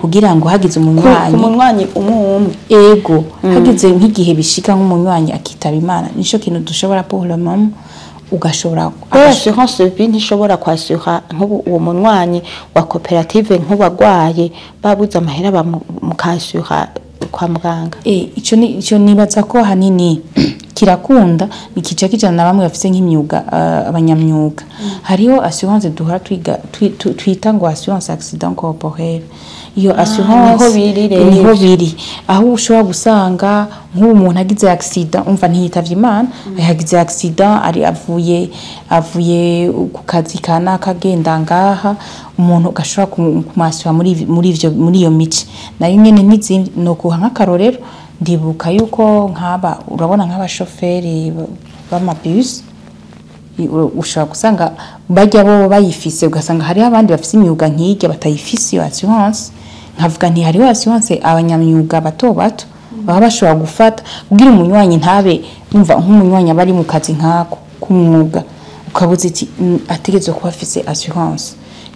kugira ngo hagize umunywanyi umwe ego hagize nk'igihe bishika nk'umunywanyi akitaba Imana nico kintu dushobora pour le moment ugashobora assurance vie ntishobora kwasura nk'ubu uwo munywanyi wa koperative nk'ubagwaye babuze amahera bamukasura kwa muganga ico nibaza ko hanini kirakunda nikica kijana na bamwe bafise nk'imyuga abanyamyuga hariho assurance duhora twita ngo assurance accident corporel iyo assurance niho biri aho ushobora gusanga nk'umuntu agize accident umva ntiyitavye Imana yagize accident ari avuye ku kazi kana kagenda ngaha umuntu gashobora kumasura muri iyo mici nayo nyene n'izindi no kuha nk'akarorero ndibuka yuko nkaba urabona nk'abashoferi b'amabus ushobora gusanga bajya bo bayifise ugasanga hari abandi bafise imyuga nk'ijya batayifise iyo assurance nkavuga nti hariho assurance abanyamyuga bato baba bashobora gufata kugira umunywanyi ntabe umva nk'umunywanyi abari mu kazi nkako kumwuga ukabuze iti ategezwe kuba afise assurance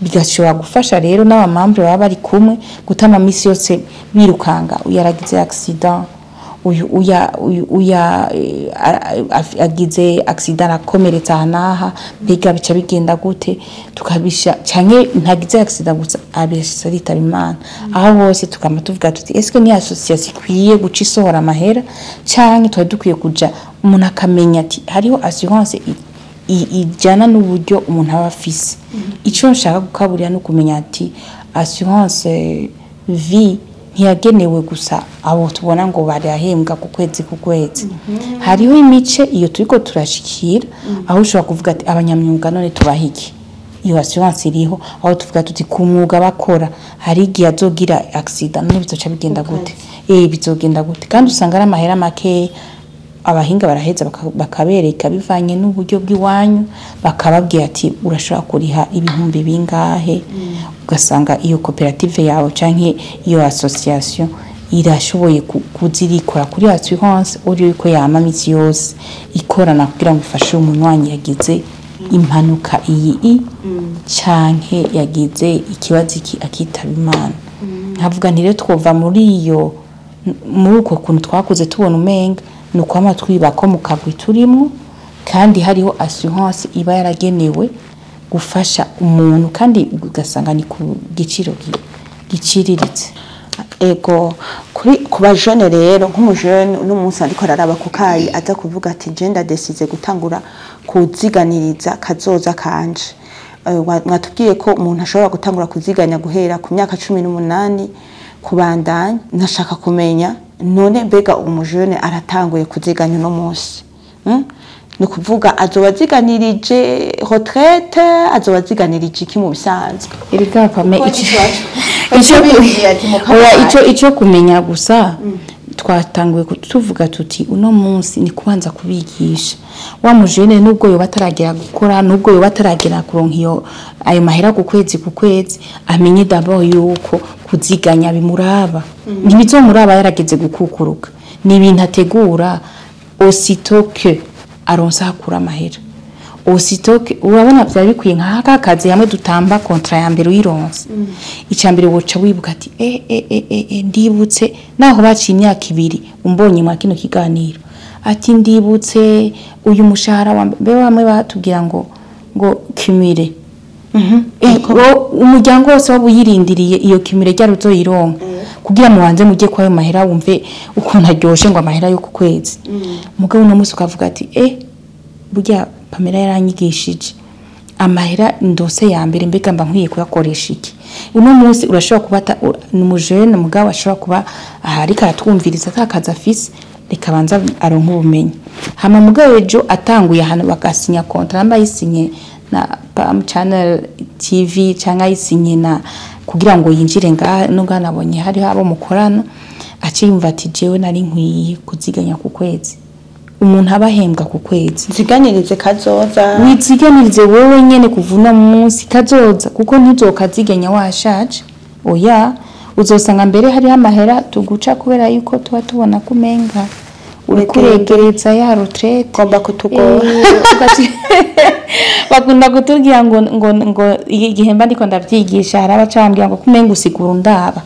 bigashobora gufasha rero n'abamambre baba bari kumwe gutama misi yose birukanga uyaragize accident agize accident akomeretsa hanaha biga bica bigenda gute tukabisha canke ntagize accident gusa abisarita Imana aho hose tukama tuvuga tuti eske ni association ikwiye guca isohora amahera canke twa dukwiye kuja umuntu akamenya ati hariho assurance ijana n'uburyo umuntu aba afise ico nshaka gukaburira no kumenya ati assurance vie ntiyagenewe gusa abo tubona ngo barahembwa ku kwezi hariho imice iyo turiko turashikira aho ushobora kuvuga ati abanyamyuga none tubahiki iyo assurance iriho aho tuvuga tuti ku mwuga bakora hari igihe azogira accident none bizoca bigenda gute bizogenda gute kandi usanga ari amahera make abahinga baraheza bakabereka bivanye n'uburyo bw'iwanyu bakababwira ati urashobora kuriha ibihumbi bingahe ugasanga iyo koperative yawe canke iyo association irashoboye kuzirikora kuri assurance uri yuko yama misi yose ikorana kugira ngo ifashe umunywanyi yagize impanuka iyi canke yagize ikibazo akitaba Imana nkavuga nti rero twova muri uko kuntu twakuze tubona umenga nuko amatwiba ko mu kagwi turimo kandi hariho assurance iba yaragenewe gufasha umuntu kandi ugasanga ni ku giciro giciriritse ego kuri kuba jeune rero nk'umujene n'umunsi ariko araraba ku kayi aza kuvuga ati genda decide gutangura kuziganiriza kazoza kanje mwatubwiye ko umuntu ashobora gutangura kuziganya guhera ku myaka 18 kubandanya nashaka kumenya none mbega umujene aratanguye kuziganya no munsi ni kuvuga azobaziganirije retraite azobaziganirije iki mu bisanzwe erika pame ico kumenya gusa twatanguye tuvuga tuti uno munsi ni kubanza kubigisha wa mujene nubwo yo bataragera gukora nubwo yo bataragera kuronka ayo mahera ku kwezi amenye d'abord yuko kuziganya bimuraba ntibizomuraba yarageze gukukuruka ni ibintu ategura aussitôt que aronsa hakura amahera aussitôt que urabona byari bikwiye nk'aka kazi hamwe dutamba contrat ya mbere uyironse icambere woca wibuka ati ndibutse naho baciye imyaka 2 umbonye mu kino kiganiro ati ndibutse uyu mushahara wa bamwe batubwira ngo cumule umuryango wose wabuyirindiriye iyo cumule ryaruzoyironka kugira mubanze mujye kwayo mahera wumve ukuntu aryoshe ngo amahera yo ku kwezi mugabo no musi ukavuga ati burya Pamela yaranyigishije amahera ndose ya mbere mbega mba nkwiye kuyakoresha iki uno munsi urashobora kubata n'umujene mugabo ashobora kuba ariko aratwumviriza atakaza afise reka banza aronka ubumenyi hama mugabo ejo atanguye hano bagasinya contrat namba yisinye na Pam Channel TV cyangwa yisinye na kugira ngo yinjire nga nabonye hari abo mukorana aciyumva ati jewe nari nkwiye kuziganya ku kwezi umuntu abahembwa ku kwezi ziganirize kazoza wiziganirize wewe nyene kuvuna munsi kazoza kuko ntizokaziganya washaje oya uzosanga mbere hari amahera tuguca kubera yuko tuba tubona kumenga uri kuregereza ya retraite komba kutugora bakunda kutubwira ngo igihemba ndiko ndavyigisha hari abacambwira ngo kumenga usigura ndaba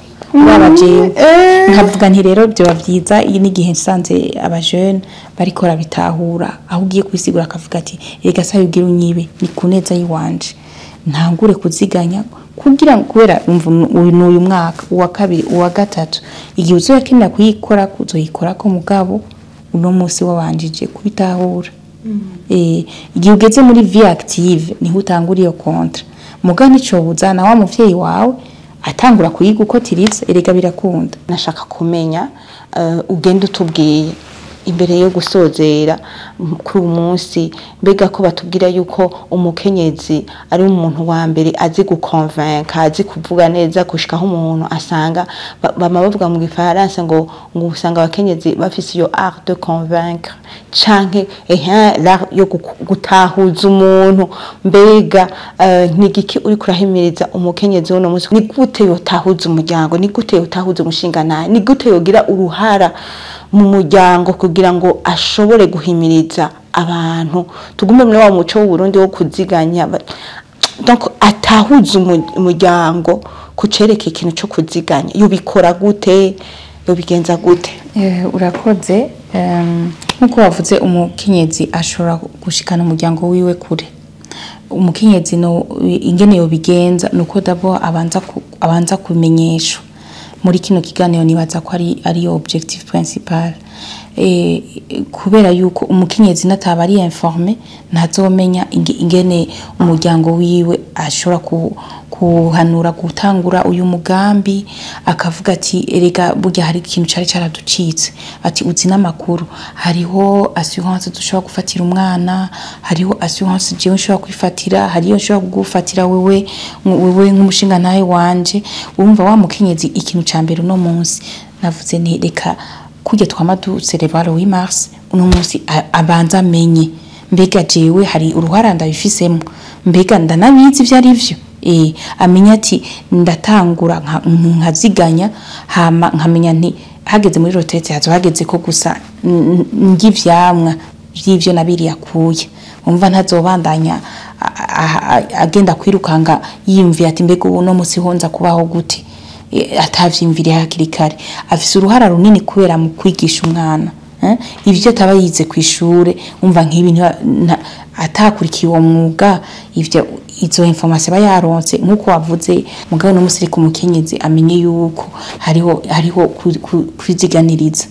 baba jewe nkavuga nti rero byo bavyiza iyi ni gihe nsanze aba jeune bariko rabitahura aho ugiye kwisigura akavuga ati rega sayo ugira unyibe ni kuneza yiwanje ntangure kuziganya kugira ngo kubera uyu mwaka uwa kabiri uwa gatatu igihe uzokenera kuyikora kuzoyikora ko mugabo uno munsi wabanjije kubitahura igihe ugeze muri vie active niho utangura iyo kontra muga nico buzana wa muvyeyi wawe atangura kuyiga uko tiritse erega birakunda nashaka kumenya ugenda utubwiye imbere yo gusozera kuri umunsi mbega ko batubwira yuko umukenyezi ari umuntu wa mbere azi guconvaincre azi kuvuga neza gushikaho umuntu asanga bama bavuga mu gifaransa ngo usanga abakenyezi bafise iyo art de convaincre canke l'art yo gutahuza umuntu mbega nigiki uri kurahimiriza umukenyezi wono munsi ni gute yotahuza umuryango ni gute yotahuza umushinga naye ni gute yogira uruhara mu muryango kugira ngo ashobore guhimiriza abantu tugume muri wa muco w'Uburundi wo kuziganya donc atahuza umuryango kucereka ikintu cyo kuziganya yubikora gute yobigenza gute urakoze nkuko wavuze umukenyezi ashobora gushikana umuryango wiwe kure umukenyezi no ingene yobigenza nuko dabo abanza kumenyeshwa muri kino kiganiro nibaza ko ari objectif principal kubera yuko umukenyezi nataba ari informé ntazomenya ingene umuryango wiwe ashobora kuhanura gutangura uyu mugambi akavuga ati erega burya hari ikintu cari caraducitse ati uzi namakuru hariho assurance dushobora gufatira umwana hariho assurance jewe nshobora kwifatira hariyo nshobora kugufatira wewe nk'umushinga nawe wanje urumva wa mukenyezi ikintu cambere no munsi navuze ni reka kujya twamadu cerebral wi mars uno munsi abanza amenye mbega jewe hari uruhara ndabifisemo mbega ndanabizi ivyo ari vyo amenya ati ndatangura nkaziganya hama nkamenya nti hageze muri retraite hageze ko gusa ngivyamwa vy'ivyo nabiri yakuye umva ntazobandanya agenda kwirukanga yimviye ati mbega uno munsi honza kubaho gute atavyimvire hakiri kare afise uruhara runini kubera mu kwigisha umwana ivyo ataba yize kwishure umva nk'ibintu atakurikiye uwo mwuga ivyo izo information bayaronse nkuko wavuze mugabo no musiri ku mukenyezi amenye yuko hariho kwiziganiriza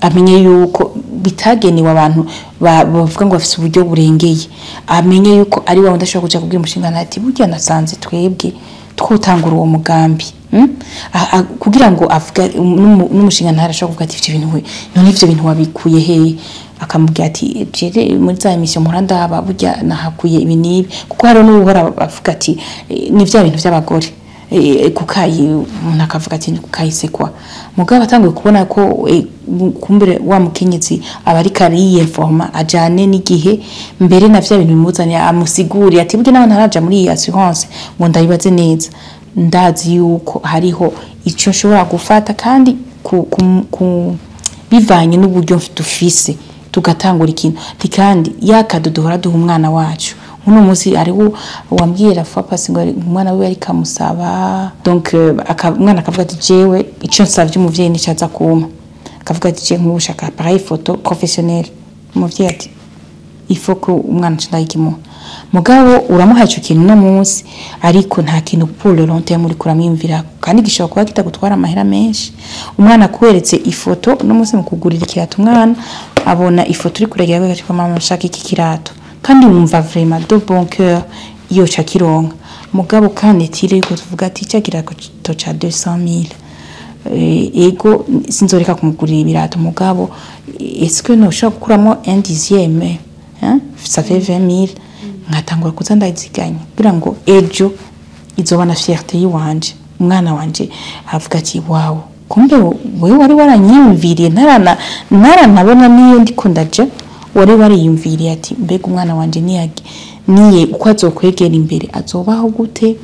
amenye yuko bitagenewe abantu bavuga ngo bafise uburyo burengeye amenye yuko ari wa ndashaka kuja kubwira umushinga ati burya nasanze twebwe twotangura uwo mugambi kugira ngo avuga n'umushinga ntarashaka kuvuga ati ivyo bintu none ivyo bintu wabikuye he akamubwira ati jere muri za emission murandaba burya nahakuye ibinibi kuko hari n'uhora avuga ati ni vya bintu by'abagore kukayi umuntu akavuga ati kukayise kwa mugabo atanguye kubona ko kumbere wa mukenyezi abari kariye forma ajane n'igihe mbere na vya bintu bimuzanye amusiguri ati burya nawe ntaraja muri iyi assurance ngo ndayibaze neza ndazi yuko hariho ico nshobora gufata kandi bivanye n'uburyo dufise tugatangura ikintu kandi yakado duhora duha umwana wacu uno munsi ariwo wambwira fa pasi ngo umwana we ari kamusaba donc umwana akavuga ati jewe ico nsavye umuvyeyi nicaza kuma akavuga ati je nk'ushaka appareil photo professionnel umuvyeyi ati il faut que umwana candayikimo mugabo uramuha ico kintu no munsi ariko nta kintu pour le long terme uri kuramwimvira kandi gishobora kuba kitagutwara amahera menshi umwana kuweretse ifoto no munsi mu kugurira ikirato umwana abona ifoto uri kuregera gati kwa mama nshaka iki kirato kandi wumva vraiment de bon cœur iyo cakironka mugabo kandi tire ko tuvuga ati cyagira ko ca 200 000 ego sinzoreka kumugurira ibirato mugabo est-ce que no shaka kuramo 1/10 ça fait 20 000 ngatangura kuza ndaziganya kugira ngo ejo izoba na fierté yiwanje umwana wanje avuga ati wow kumbe wewe wari waranyimviriye ntaranabona niyo ndiko ndaje wari wariyumviriye ati mbega umwana wanje niye uko azokwegera imbere azobaho gute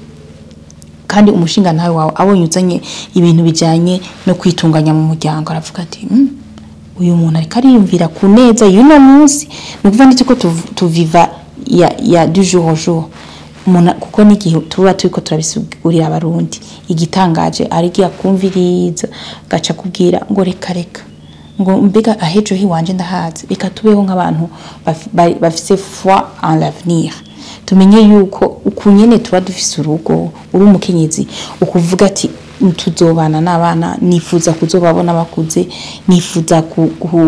kandi umushinga nawe wawe abonye uzanye ibintu bijanye no kwitunganya mu muryango aravuga ati uyu muntu ariko ariyumvira ku neza y'uno munsi ni ukuvuga ndetse ko tuviva ya du jour au jour umuntu kuko n'igihe tuba turiko turabisigurira abarundi igitangaje ari giye kumviriza gaca kubwira ngo reka ngo mbega ahejo hiwanje ndahaze reka tubeho nk'abantu bafise foi en l'avenir tumenye yuko ukunyene tuba dufise urugo uri umukenyezi ukuvuga ati tuzobana n'abana nifuza kuzobabona bakuze nifuza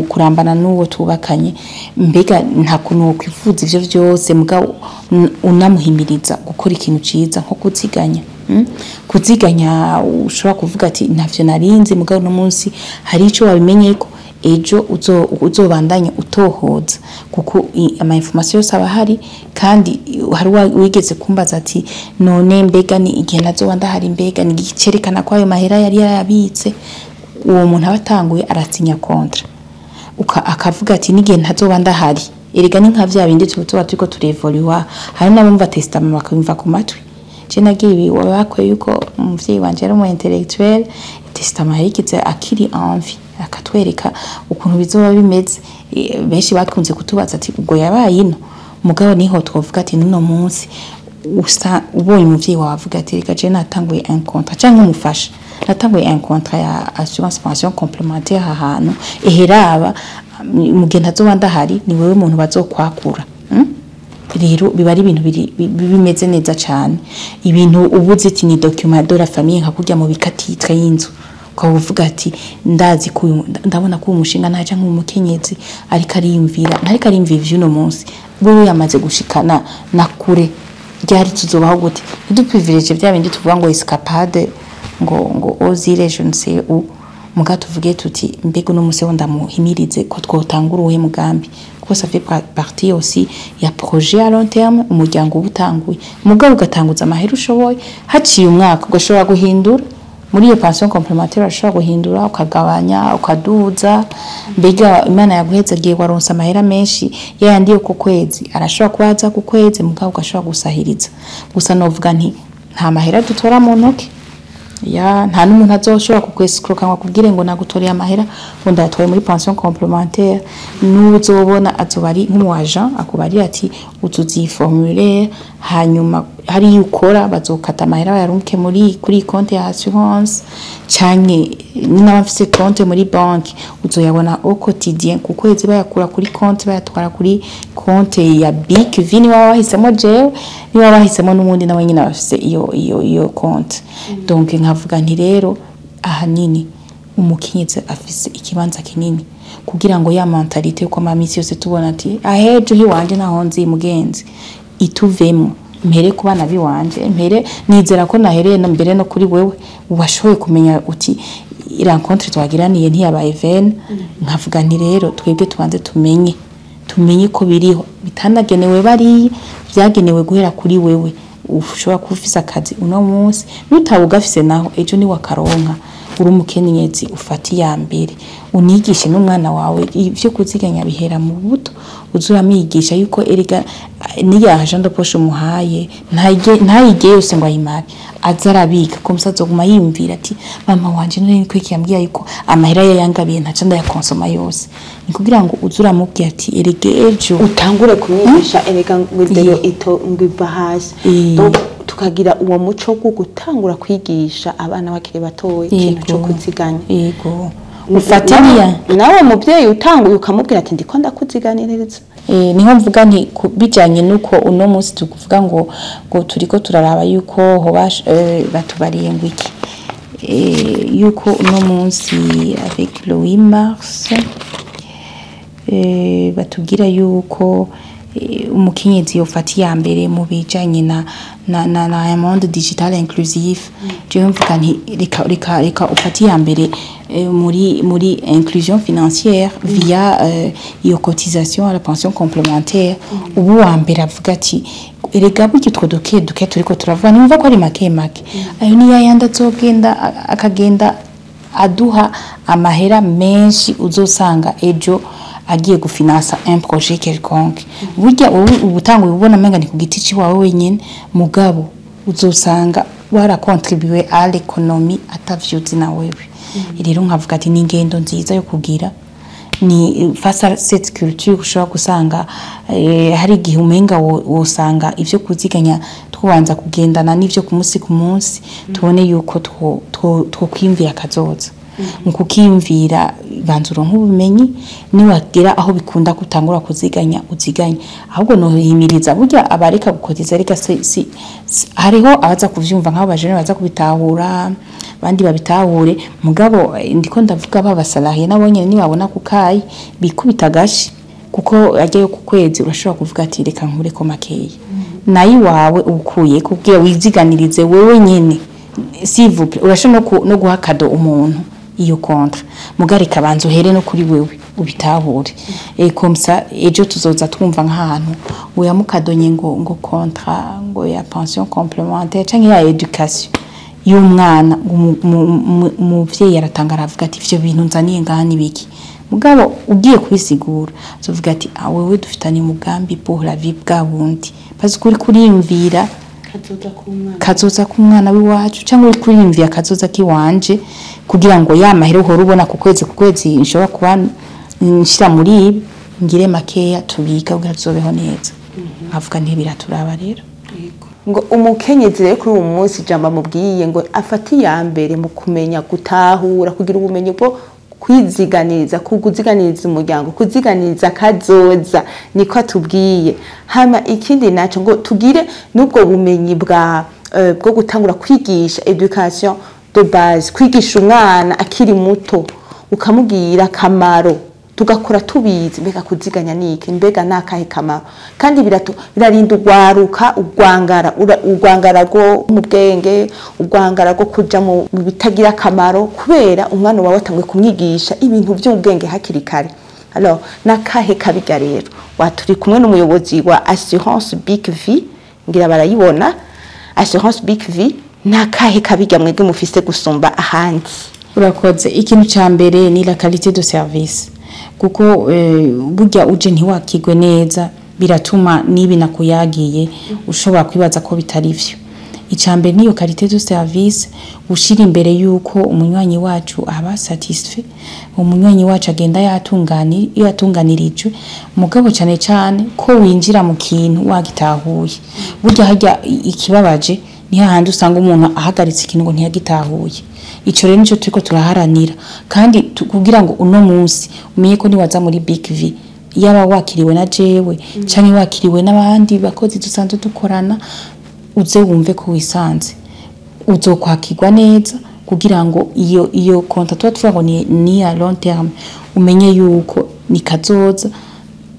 kurambana n'uwo tubakanye mbega nta kuntu kwifuza ivyo vyose mugabo unamuhimiriza gukora ikintu ciza nko kuziganya ushobora kuvuga ati ntavyo narinzi mugabo no munsi hari ico wabimenye ko ejo uzobandanya utohoza kuko ama information yose aba hari kandi hari wigeze kumbaza ati none mbega ni igihe nazobanda hari mbega ni gicerekana ko ayo mahera yari yabitse uwo muntu abatanguye arasinya kontra akavuga ati n'igihe ntazobanda hari erega ni nka vya bindi tuba turiko turevolua hari n'abumva testament bakabimva ku matwi je nagiye bakwe yuko umuvyeyi wanje ari umu intellectuel testament yikize akiri envie akatwereka ukuntu bizoba bimeze benshi bakunze kutubaza ati ubwo yabaye ino mugabo niho twovuga ati nuno munsi usa ubonye umuvyeyi wavuga ati reka je natanguye un contrat cyangwa umufasha natanguye un contrat ya assurance pension complémentaire ahantu eheraba mugenda zobanda hari ni wewe muntu bazokwakura rero biba ari ibintu bimeze neza cyane ibintu ubuze ati ni document de la famille nka kujya mu bikatitwa y'inzu ukavuga ati ndazi ko ndabona ko umushinga ntaje nk'umukenyezi ariko ariyumvira ntariko arimvira ivyo munsi wewe yamaze gushikana na kure ryari tuzobaho gute du privilege bya bindi tuvuga ngo escapade ngo ozire je ne sais où muga tuvuge tuti mbego no munsi ndamuhimirize ko twotangura uwe mugambi ko ça fait partie aussi ya projet à long terme umuryango ubutanguye muga ugatanguza amahera ushoboye haciye umwaka ugashobora guhindura muri iyo pension complémentaire ashobora guhindura ukagabanya ukaduza mbega imana yaguheza giye waronsa amahera menshi yandi yo ku kwezi arashobora kubaza ku kwezi mugabo ugashobora gusahiriza gusa novuga nti nta mahera dutora mu ntoke ya nta n'umuntu azoshobora kukwescroka ngo kubwire ngo nagutoreye amahera ngo ndatoye muri pension complémentaire n'uzobona azobari nk'umwaja akubari ati utuziformulaire hanyuma hari ukora bazokata amahera yarunke kuri compte ya assurance canke n'abafise compte muri banki uzoyabona au quotidien ku kwezi bayakura kuri compte bayatwara kuri compte ya Big Vini waba wahisemo jewe ni waba wahisemo n'umundi nawe nyine bafise iyo compte donc nkavuga nti rero ahanini umukenyezi afise ikibanza kinini kugira ngo ya mentalite yo kwa mamisi yose tubona ati ahejo hiwanje naho nzi mugenzi ituvemo mpere ku bana biwanje mpere nizera ko nahereye no mbere no kuri wewe ubashoboye kumenya uti rencontre twagiraniye ntiyabaye vene nkavuga nti rero twebwe tubanze tumenye ko biriho bitanagenewe bari byagenewe guhera kuri wewe ushobora kufisa akazi uno munsi nutawugafise naho ejo ni wakaronka uri umukenyezi ufati ya mbere unigishe n'umwana wawe ivyo kuziganya bihera mu buto uzuramigisha yuko erega niya agenda posho muhaye ntayige yose ngo ayimare azarabika ko musazo guma yimvira ati mama wanje none kwiki yambwiye yuko amahera yangabiye ntaca ndayakonsoma yose ni kugira ngo uzuramubwiye ati erege ejo utangure kumwigisha erega ngwidero ito ngwiba hasi tukagira uwo muco wo gutangura kwigisha abana bakiri batoye ikintu cyo kuziganya yego ufataniya nawe muvyeyi utanguye ukamubwira ati ndiko ndakuziganiriza niho mvuga nti bijanye nuko uno munsi tukuvuga ngo turiko turaraba yuko ho batubariye ngo iki yuko uno munsi avec le 8 mars batubwira yuko umukenyezi yofati ya mbere mu bijanye na monde digital inclusive je mvuga nti reka ufati ya mbere muri inclusion financière via iyo cotisation à la pension complémentaire ubu wa mbere avuga ati erega buki twodoke turiko turavuga nimva ko ari make ayo ni yayanda zogenda akagenda aduha amahera menshi uzosanga ejo agiye gufinansa un projet quelconque burya ubutangwe ubona menga ni kugiti ci wawe wenyene mugabo uzosanga wara contribuer à l'économie atavyuzi na wewe rero nkavuga ati n'ingendo nziza yo kugira ni face à cette culture ushobora gusanga hari igihe umenga wosanga ivyo kuziganya tubanza kugendana n'ivyo ku munsi tubone yuko twokwimvira kazoza mukukimvira banzuro nk'ubumenyi niwagira aho bikunda kutangura kuziganya uziganya ahubwo no himiriza burya abareka gukotiza reka hariho abaza kuvyumva nk'abo bajene baza kubitahura bandi babitahure mugabo ndiko ndavuga baba salarié nabonye ni babona kukayi bikubita gashi kuko agiye ku kwezi urashobora kuvuga ati reka nkure ko makeyi nayi wawe ukuye kubwira wiziganirize wewe nyene s'il vous plaît urashobora no guha kado umuntu iyo kontra mugarika banzo here no kuri wewe ubitahure comme ça ejo tuzoza twumva nk'ahantu uya mukadonye ngo kontra ngo ya pension complémentaire canke ya education y'umwana umuvyeyi aratangara avuga ati ivyo bintu nzaniye ngani biki mugabo ugiye kubisigura uzovuga ati wewe dufitanye umugambi pour la vie bwa bundi parce kuri kurimvira kazoza ku mwana wiwacu cyangwa uri kurimvira kazoza kiwanje kugira ngo ya mahero uhora ubona ku kwezi nshobora kuba nshira muri ngire makeya tubika kugira tuzobeho neza avuga ntibiraturaba rero ngo umukenyezi rero kuri uwo munsi jamba mubwiye ngo afati ya mbere mu kumenya gutahura kugira ubumenyi bwo kwiziganiriza kuguziganiriza umuryango kuziganiriza kazoza niko atubwiye hama ikindi naco ngo tugire nubwo bumenyi bwo gutangura kwigisha education de base kwigisha umwana akiri muto ukamubwira kamaro tugakora tubizi mbega kuziganya niki mbega nakahe kamaro kandi birarinda ugwaruka ugwangara go mu bwenge ugwangara go kuja mu bitagira kamaro kubera umwana wawe atangwe kumwigisha ibintu by'ubwenge hakiri kare alors nakahe kabiga rero waturi kumwe n'umuyobozi wa Assurance Big V ngira barayibona Assurance Big V nakahe kabiga mwege mufise gusumba ahandi urakoze ikintu ca mbere ni la qualité de service kuko burya uje ntiwakigwe neza biratuma nibi nakuyagiye ushobora kwibaza ko bitari vyo icambe niyo qualité de service ushira imbere yuko umunywanyi wacu aba satisfait umunywanyi wacu agenda yatunganirijwe mugabo cyane cyane ko winjira mu kintu wagitahuye burya hajya ikibabaje ni hahandi usanga umuntu ahagaritse ikintu ngo ntiyagitahuye ico rero nico turiko turaharanira kandi kugira ngo uno munsi umenye ko niwaza muri Big V yaba wakiriwe na jewe canke wakiriwe n'abandi bakozi dusanzwe dukorana uze wumve ko wisanze uzokwakirwa neza kugira ngo iyo konta tuvuga ngo ni a long terme umenye yuko ni kazoza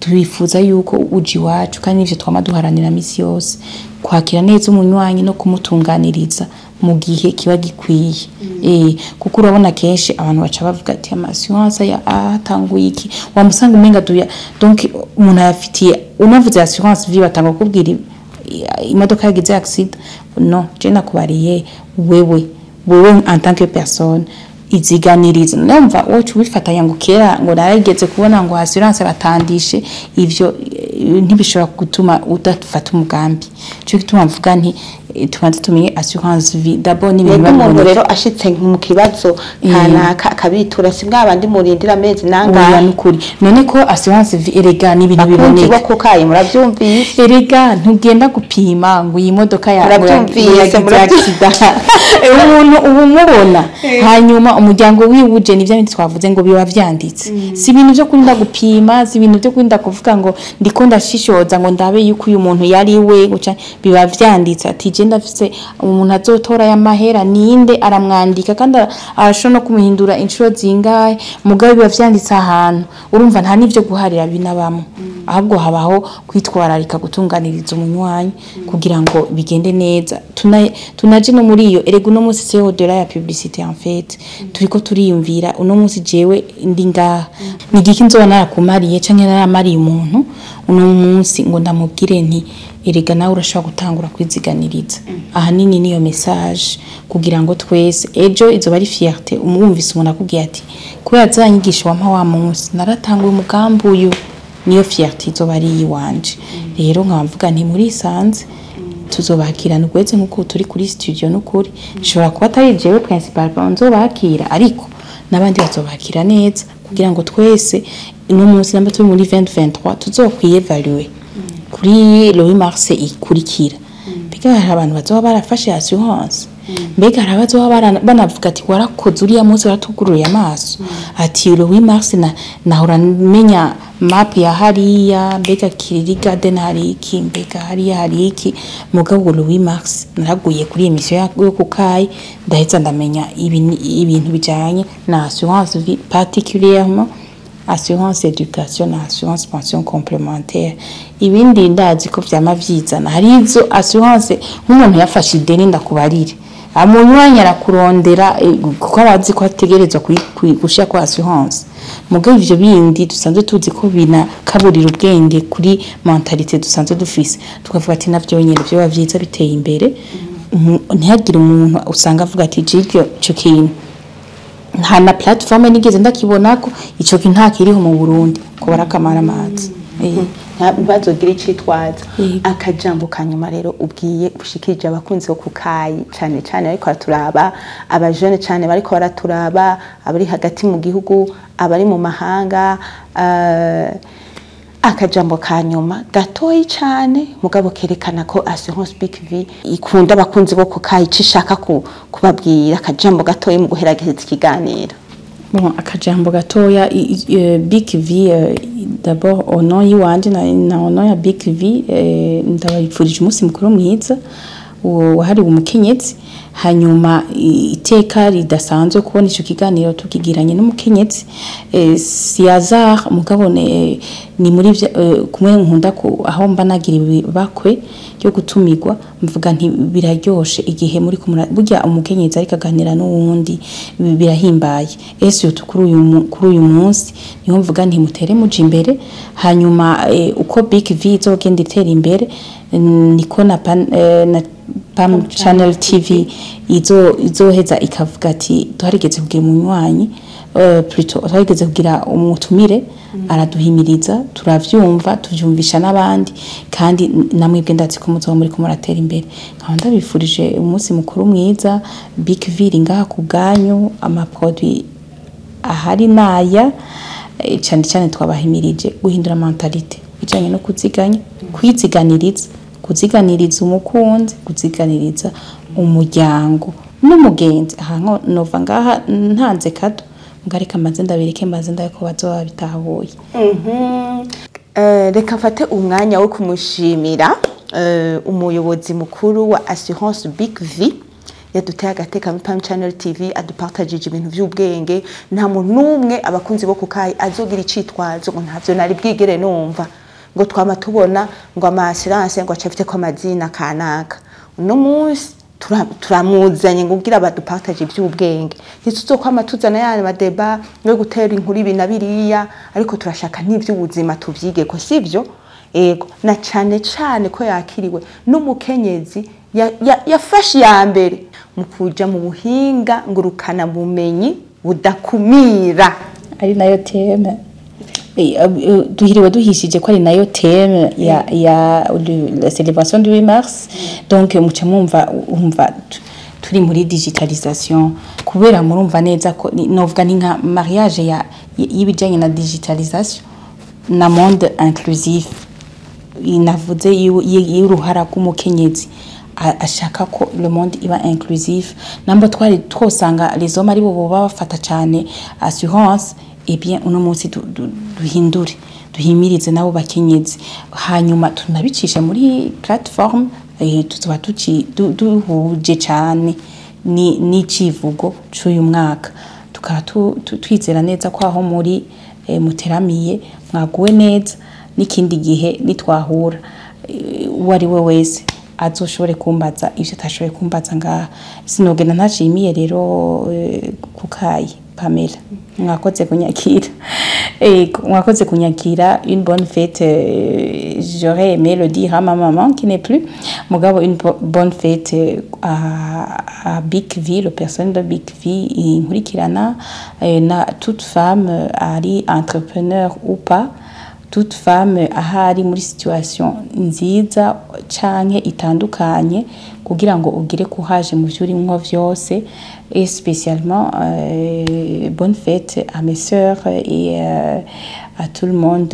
twifuza yuko uji wacu kandi ivyo twamaduharanira misi yose kwakira neza umunywanyi no kumutunganiriza mu gihe kiba gikwiye kuko urabona kenshi abantu baca bavuga ati assurance ya atanguye iki wamusanga umenga duya donc umuntu yafitiye unavuze assurance vie batanga kubwira imodoka yagize accident no je nakubariye wewe en tant que personne iziganiriza numva wocu wifatanya ngo kera ngo narageze kubona ngo assurance batandishe ivyo ntibishobora gutuma udafata umugambi cyo gituma mvuga nti tubanze tumenye assurance vie d'abord ni ibintu umuntu rero ashitse mu kibazo kanaka akabitura simbwa abandi murindira amezi nanga n'ukuri none ko assurance vie erega ni ibintu biboneka bako kaye muravyumvise erega ntugenda gupima ngo iyi modoka yawe muravyumvise umuntu ubu mubona hanyuma umuryango wiwuje nivyo bindi twavuze ngo biba vyanditse si ibintu byo kurinda gupima si ibintu byo kurinda kuvuga ngo ndiko ndashishoza ngo ndabe yuko uyu muntu yari we guca biba vyanditse ati je ndafise umuntu azotora ya mahera ninde aramwandika kandi arashobora no kumuhindura inshuro zingahe mugabe biba vyanditse ahantu urumva nta nivyo guharira binabamo ahubwo habaho kwitwararika gutunganiriza umunywanyi kugira ngo bigende neza tunaje no muri iyo erego no munsi c'est au-delà ya publicité en fait turiko turiyumvira uno munsi jewe ndinga nigiki nzoba narakumariye canke naramariye umuntu uno munsi ngo ndamubwire nti erega nawe urashobora gutangura kwiziganiriza ahanini niyo message kugira ngo twese ejo izoba ari fierté umwumvise umuntu akubwiye ati ko yazanyigisha wampa wa munsi naratanguye umugambi uyu niyo fierté izoba ari iwanje rero nkamvuga nti muri sanze tuzobakirana ugweze nkuko turi kuri studio n'ukuri nshobora kuba atari jewe principal nzobakira ariko nabandi bazobakira neza kugira ngo twese no munsi namba turi muri 2023 tuzokwiyevaluer kuri le 8 mars ikurikira mbega hari abantu bazoba barafashe assurance mbega hari abazoba banavuga ati warakoze uriya munsi waratuguruye amaso ati le 8 mars nahora menya map ya hariya mbega Kiriri Garden hari iki mbega hariya hari iki mugabo le 8 mars naraguye kuri emission yo kukayi ndaheza ndamenya ibintu bijanye na assurance vie particulièrement assurance éducation na assurance pension complémentaire ibindi ndazi ko vyama vyizana hari izo assurance nk'umuntu yafashe ideni ndakubarire amunywanya arakurondera kuko abazi ko ategerezwa gushya kwa assurance mugabe ivyo bindi dusanzwe tuzi ko bina kaburira ubwenge kuri mentalite dusanzwe dufise tukavuga ati navyo nyene byo bavyiza biteye imbere ntihagire umuntu usanga avuga ati jigyo cyo kintu nta na platform nigeze ndakibonako ico kintu ntakiriho mu Burundi ko barakamara amazi bazogira icitwaza akajambo kanyuma rero ubwiye ushikije abakunzi bo kukayi cyane cyane ariko araturaba abajene cyane bariko baraturaba abari hagati mu gihugu abari mu mahanga akajambo kanyuma gatoyi cyane mugabo kerekana ko assurance Big V ikunda abakunzi bo kukayi cishaka kubabwira akajambo gatoyi mu guherageza ikiganiro. Bon, akajambo gatoya Big V d'abord au nom yiwanje na au nom ya Big V ndabifurije umunsi mukuru mwiza wahari umukenyezi hanyuma iteka ridasanzwe kubona ico kiganiro tukigiranye n'umukenyezi si hasard mugabo ni muri kumwe nkunda ko aho mba nagira bakwe yo gutumirwa mvuga nti biraryoshe igihe muri burya umukenyezi ariko aganira n'uwundi birahimbaye ese kuri uyu munsi niho mvuga nti mutere muje imbere hanyuma uko Big V izogenda itera imbere niko na Pam Channel TV izoheza ikavuga ati twarigeze kugira umunywanyi plutôt twarigeze kugira umutumire araduhimiriza turavyumva tuvyumvisha n'abandi kandi namwebwe ndazi ko muzoba muri kumuratera imbere nkaba bifurije umunsi mukuru mwiza Big V ngaha ku bwanyu ama produit ahari naya cyane cyane twabahimirije guhindura mentalite bijanye no kuziganya kuziganiriza umukunzi kuziganiriza umuryango n'umugenzi aha nova ngaha ntanze kado ngarika maze ndabireke maze ndako bazoba bitahuye reka mfate umwanya wo kumushimira umuyobozi mukuru wa assurance Big V yaduteye agateka muri Pam Channel TV adupartagije ibintu by'ubwenge nta muntu numwe abakunzi bo kukayi azogira icitwazo ngo ntavyo nari bwigere numva ngo twama tubona ngo amasirance ngo acafite ko amazina kanaka uno munsi turamuzanye ngo ugira abadupartage iby'ubwenge ntituzokwama tuzana yana madeba no gutera inkuru ibinabiriya ariko turashaka n'ivy'ubuzima tuvyige ko sivyo ego na cyane cyane ko yakiriwe n'umukenyezi yafashe ya mbere mu kuja mu buhinga ngurukana bumenyi budakumira ari nayo teme duhiriwe duhishije ko ari nayo thème ya la célébration du 8 mars donc muca umva turi muri digitalisation kubera murumva neza ko novuga ni nka mariage y'ibijanye na digitalisation na monde inclusif inavuze y'uruhara rw'umukenyezi ashaka ko le monde iba inclusif namba twari twosanga les hommes ari bo bafata cyane assurance et bien uno munsi duhindure duhimirize nabo bakenyezi hanyuma tunabicisha muri platform tuzoba duhuje cyane ni civugo cy'uyu mwaka tukaba twizera neza ko aho muri muteramiye mwaguwe neza n'ikindi gihe nitwahura wari we wese azoshobore kumbaza ivyo atashoboye kumbaza ngaha sinogenda ntashimiye rero kukayi Pamela mwakoze kunyakira mwakoze kunyakira une bonne fête j'aurais aimé le dire à ma maman qui n'est plus mugabo une bonne fête à Big V le personnel de Big V inkurikirana na toute femme ari entrepreneur ou pas toute femme ahari muri situation nziza canke itandukanye kugira ngo ugire courage mu vyuri mwo vyose et spécialement bonne fête à mes sœurs et à tout le monde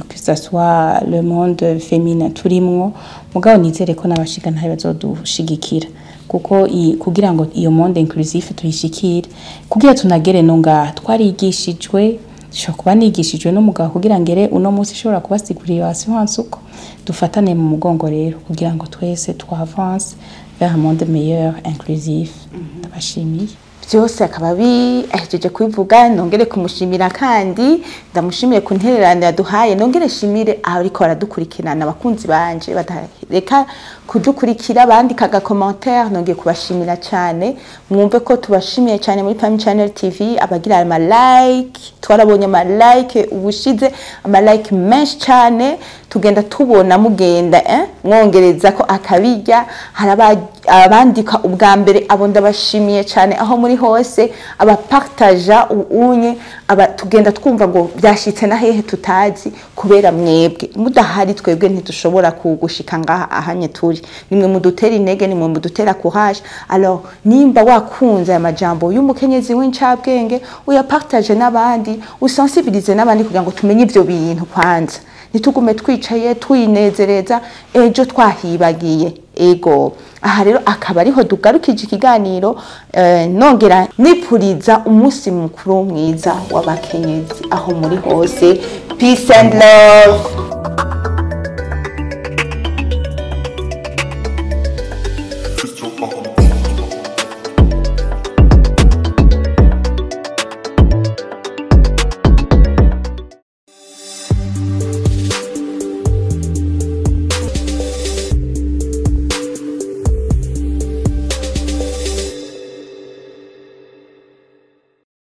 que ça soit le monde féminin turimwo mugabo nizere ko nabashiga ntabe bazodushigikira kuko kugira ngo iyo monde inclusive tuyishikire kugira tunagere no nga twarigishijwe shobora kuba nigishijwe n'umugabo kugira ngere uno munsi ishobora kubasigurira assurance uko dufatane mu mugongo rero kugira ngo twese twavance vers un monde meilleur inclusif ndabashimiye byose akaba ahejeje kubivuga nongere kumushimira kandi ndamushimiye ku ntererano yaduhaye nongere shimire ariko baradukurikirana abakunzi banje batareka kudukurikira bandikaga commentaire nongeye kubashimira cyane mwumve ko tubashimiye cyane muri Family Channel TV abagira ama like twarabonye ama like ubushize ama like menshi cyane tugenda tubona mugenda mwongereza ko akabijya harabandika ubwa mbere abo ndabashimiye cyane aho muri hose abapartaja unye tugenda twumva ngo byashitse na hehe tutazi kubera mwebwe mudahari twebwe ntidushobora kugushika ngaha ahanye turi nimwe mudutera intege nimwe mudutera courage alors nimba wakunze amajambo y'umukenyezi w'incabwenge uyapartage n'abandi usensibilize n'abandi kugira ngo tumenye ivyo bintu kwanza nitugume twicaye twinezereza ejo twahibagiye ego aha rero akaba ariho dugarukije ikiganiro nongera nipuriza umunsi mukuru mwiza w'abakenyezi aho muri hose peace and love.